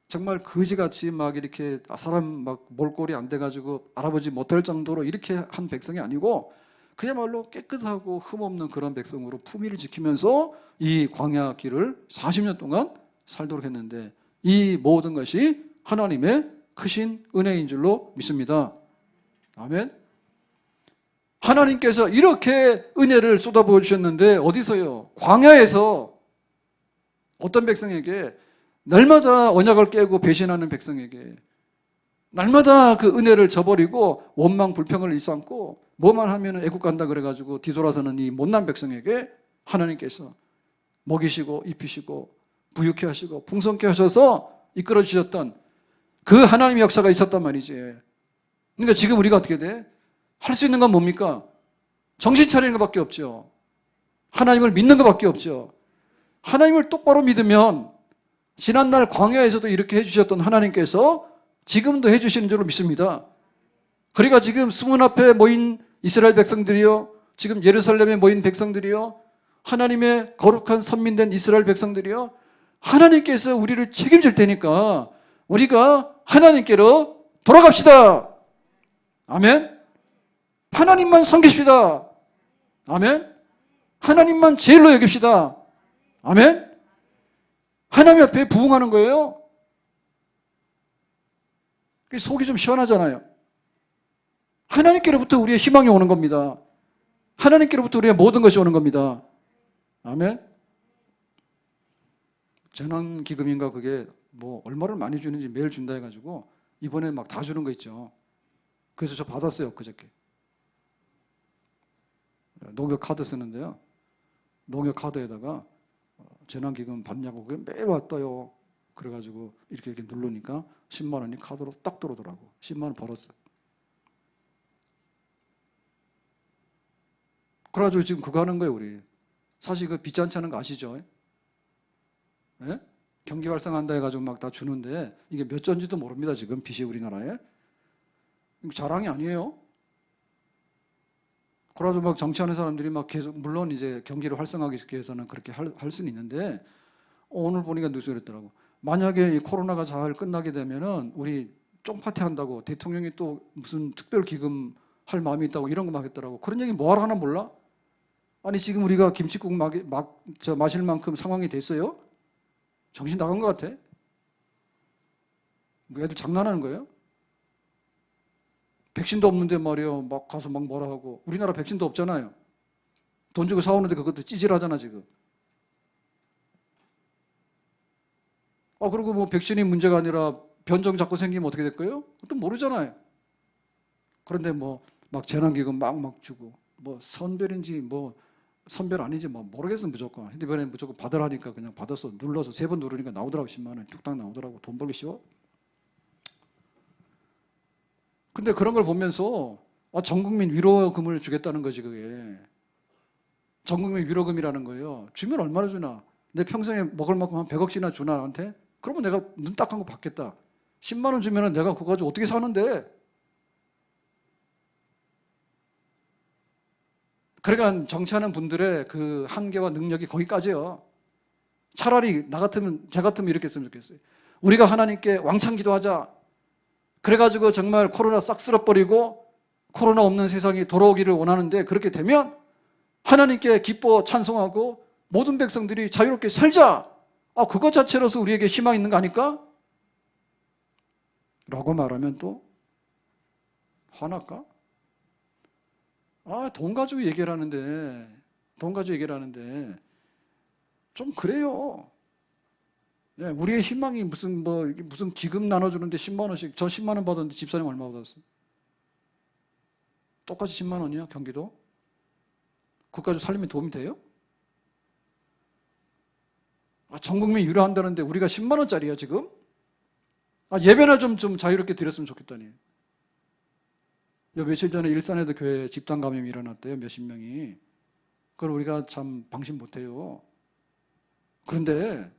정말 거지같이 막 이렇게 사람 막 몰골이 안 돼가지고 알아보지 못할 정도로 이렇게 한 백성이 아니고 그야말로 깨끗하고 흠없는 그런 백성으로 품위를 지키면서 이 광야 길을 40년 동안 살도록 했는데, 이 모든 것이 하나님의 크신 은혜인 줄로 믿습니다. 아멘. 하나님께서 이렇게 은혜를 쏟아부어 주셨는데 어디서요? 광야에서 어떤 백성에게, 날마다 언약을 깨고 배신하는 백성에게, 날마다 그 은혜를 저버리고 원망 불평을 일삼고 뭐만 하면 애국 간다 그래가지고 뒤돌아서는 이 못난 백성에게 하나님께서 먹이시고 입히시고 부유케 하시고 풍성케 하셔서 이끌어 주셨던 그 하나님의 역사가 있었단 말이지. 그러니까 지금 우리가 어떻게 돼? 할 수 있는 건 뭡니까? 정신 차리는 것밖에 없죠. 하나님을 믿는 것밖에 없죠. 하나님을 똑바로 믿으면 지난날 광야에서도 이렇게 해주셨던 하나님께서 지금도 해주시는 줄로 믿습니다. 그러니까 지금 수문 앞에 모인 이스라엘 백성들이요, 지금 예루살렘에 모인 백성들이요, 하나님의 거룩한 선민된 이스라엘 백성들이요, 하나님께서 우리를 책임질 테니까 우리가 하나님께로 돌아갑시다. 아멘. 하나님만 섬기십시다. 아멘. 하나님만 제일로 여깁시다. 아멘. 하나님 앞에 부응하는 거예요. 속이 좀 시원하잖아요. 하나님께로부터 우리의 희망이 오는 겁니다. 하나님께로부터 우리의 모든 것이 오는 겁니다. 아멘. 재난기금인가 그게 뭐 얼마를 많이 주는지 매일 준다 해가지고 이번에 막 다 주는 거 있죠. 그래서 저 받았어요, 그저께. 농협 카드 쓰는데요. 농협 카드에다가 재난기금 받냐고 그게 매일 왔어요. 그래가지고 이렇게 누르니까 10만 원이 카드로 딱 들어오더라고. 10만 원 벌었어. 그래가지고 지금 그거 하는 거예요, 우리. 사실 그 빚잔치 하는 거 아시죠? 예? 경기 활성화한다 해가지고 막 다 주는데 이게 몇 전지도 모릅니다, 지금 빚이 우리나라에. 자랑이 아니에요. 그래가지고 막 정치하는 사람들이 막 계속, 물론 이제 경기를 활성화하기 위해서는 그렇게 할 수는 있는데, 오늘 보니까 뉴스 그랬더라고. 만약에 이 코로나가 잘 끝나게 되면은 우리 쫑파티 한다고 대통령이 또 무슨 특별 기금 할 마음이 있다고 이런 거 막 했더라고. 그런 얘기 뭐하러 하나 몰라? 아니 지금 우리가 김치국 마실 만큼 상황이 됐어요? 정신 나간 것 같아. 뭐 애들 장난하는 거예요? 백신도 없는데 말이에요. 막 가서 막 뭐라 하고. 우리나라 백신도 없잖아요. 돈 주고 사오는데 그것도 찌질하잖아 지금. 그리고 뭐 백신이 문제가 아니라 변종 자꾸 생기면 어떻게 될 거예요? 그것도 모르잖아요. 그런데 뭐 막 재난기금 막 주고, 뭐 선별인지 뭐 선별 아닌지 뭐 모르겠어. 무조건 핸드폰에 무조건 받으라니까 그냥 받았어. 눌러서 3번 누르니까 나오더라고. 10만 원 뚝딱 나오더라고. 돈 벌기 쉬워? 근데 그런 걸 보면서 전 국민 위로금을 주겠다는 거지, 그게. 전 국민 위로금이라는 거예요. 주면 얼마나 주나? 내 평생에 먹을 만큼 한 100억씩이나 주나 나한테? 그러면 내가 눈 딱 감고 받겠다. 10만 원 주면 내가 그거 가지고 어떻게 사는데? 그러니까 정치하는 분들의 그 한계와 능력이 거기까지요. 차라리 제 같으면 이렇게 했으면 좋겠어요. 우리가 하나님께 왕창 기도하자. 그래가지고 정말 코로나 싹 쓸어버리고 코로나 없는 세상이 돌아오기를 원하는데, 그렇게 되면 하나님께 기뻐 찬송하고 모든 백성들이 자유롭게 살자. 그것 자체로서 우리에게 희망이 있는 거 아닐까? 라고 말하면 또 화날까? 돈 가지고 얘기를 하는데 좀 그래요. 네, 우리의 희망이 무슨 기금 나눠주는데 10만 원씩, 저 10만 원 받았는데 집사님 얼마 받았어요? 똑같이 10만 원이야, 경기도? 그거 가지고 살림에 도움이 돼요? 전 국민 유료한다는데 우리가 10만 원짜리야 지금? 예배나 좀 자유롭게 드렸으면 좋겠다니. 며칠 전에 일산에도 교회 집단 감염이 일어났대요, 몇십 명이. 그걸 우리가 참 방심 못해요. 그런데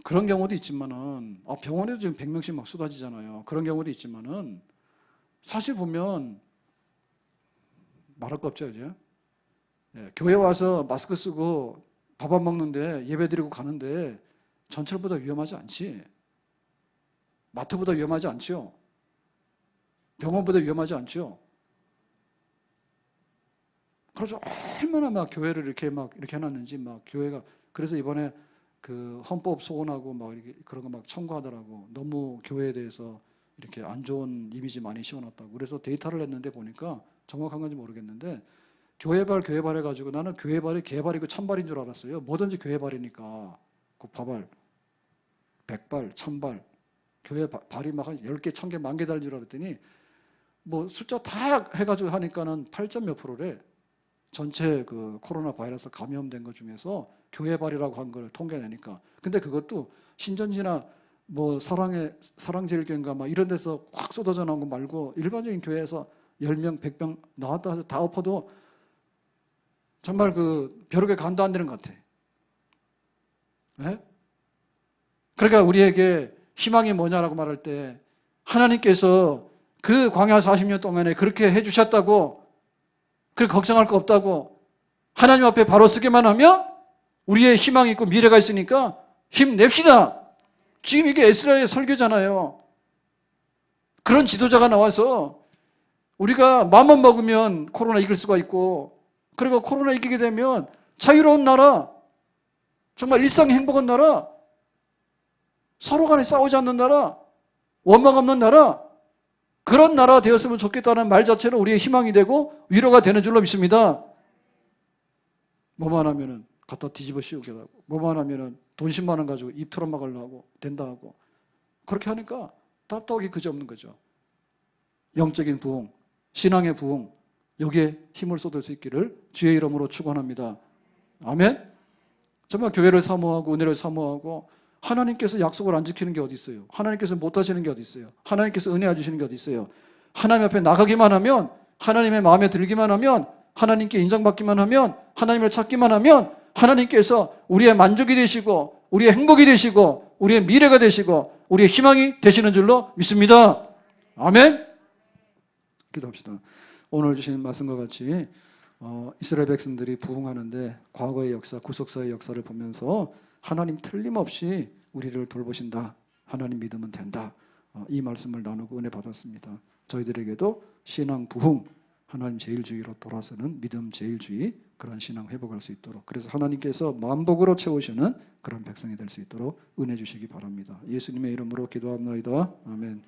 그런 경우도 있지만은, 병원에도 지금 100명씩 막 쏟아지잖아요. 그런 경우도 있지만은, 사실 보면 말할 거 없죠, 이제. 교회 와서 마스크 쓰고 밥 안 먹는데 예배 드리고 가는데 전철보다 위험하지 않지. 마트보다 위험하지 않죠. 병원보다 위험하지 않죠. 그래서 얼마나 막 교회를 이렇게 해놨는지, 교회가, 그래서 이번에 그 헌법 소원하고 그런 거 청구하더라고. 너무 교회에 대해서 이렇게 안 좋은 이미지 많이 씌워놨다고. 그래서 데이터를 냈는데 보니까 정확한 건지 모르겠는데, 교회발 해가지고 나는 교회발이 개발이고 천발인 줄 알았어요. 뭐든지 교회발이니까. 국파발, 100발, 1000발. 교회 발이 막 한 10개, 1000개, 10,000개 달린 줄 알았더니 숫자 다 해가지고 하니까는 8점 몇 프로래. 전체 그 코로나 바이러스 감염된 것 중에서 교회발이라고 한 걸 통계내니까. 근데 그것도 신전지나 사랑제일교회인가 이런 데서 확 쏟아져 나온 거 말고, 일반적인 교회에서 10명, 100명 나왔다 해서 다 엎어도 정말 벼룩에 간도 안 되는 것 같아. 네? 그러니까 우리에게 희망이 뭐냐라고 말할 때, 하나님께서 그 광야 40년 동안에 그렇게 해주셨다고, 그렇게 걱정할 거 없다고, 하나님 앞에 바로 서기만 하면 우리의 희망이 있고 미래가 있으니까 힘냅시다. 지금 이게 에스라의 설교잖아요. 그런 지도자가 나와서 우리가 마음만 먹으면 코로나 이길 수가 있고, 그리고 코로나 이기게 되면 자유로운 나라, 정말 일상의 행복한 나라, 서로 간에 싸우지 않는 나라, 원망 없는 나라, 그런 나라가 되었으면 좋겠다는 말 자체로 우리의 희망이 되고 위로가 되는 줄로 믿습니다. 뭐만 하면은 갖다 뒤집어 씌우게 하고, 뭐만 하면은 돈 10만 원 가지고 입 털어막으려고 하고 된다 하고, 그렇게 하니까 답답하기 그지없는 거죠. 영적인 부흥, 신앙의 부흥, 여기에 힘을 쏟을 수 있기를 주의 이름으로 축원합니다. 아멘. 정말 교회를 사모하고 은혜를 사모하고, 하나님께서 약속을 안 지키는 게 어디 있어요? 하나님께서 못 하시는 게 어디 있어요? 하나님께서 은혜 안 주시는 게 어디 있어요? 하나님 앞에 나가기만 하면, 하나님의 마음에 들기만 하면, 하나님께 인정받기만 하면, 하나님을 찾기만 하면 하나님께서 우리의 만족이 되시고 우리의 행복이 되시고 우리의 미래가 되시고 우리의 희망이 되시는 줄로 믿습니다. 아멘. 기도합시다. 오늘 주신 말씀과 같이 이스라엘 백성들이 부흥하는데 과거의 역사, 구속사의 역사를 보면서 하나님 틀림없이 우리를 돌보신다. 하나님 믿으면 된다. 이 말씀을 나누고 은혜 받았습니다. 저희들에게도 신앙 부흥, 하나님 제일주의로 돌아서는 믿음 제일주의, 그런 신앙 회복할 수 있도록, 그래서 하나님께서 만복으로 채우시는 그런 백성이 될 수 있도록 은혜 주시기 바랍니다. 예수님의 이름으로 기도합니다. 아멘.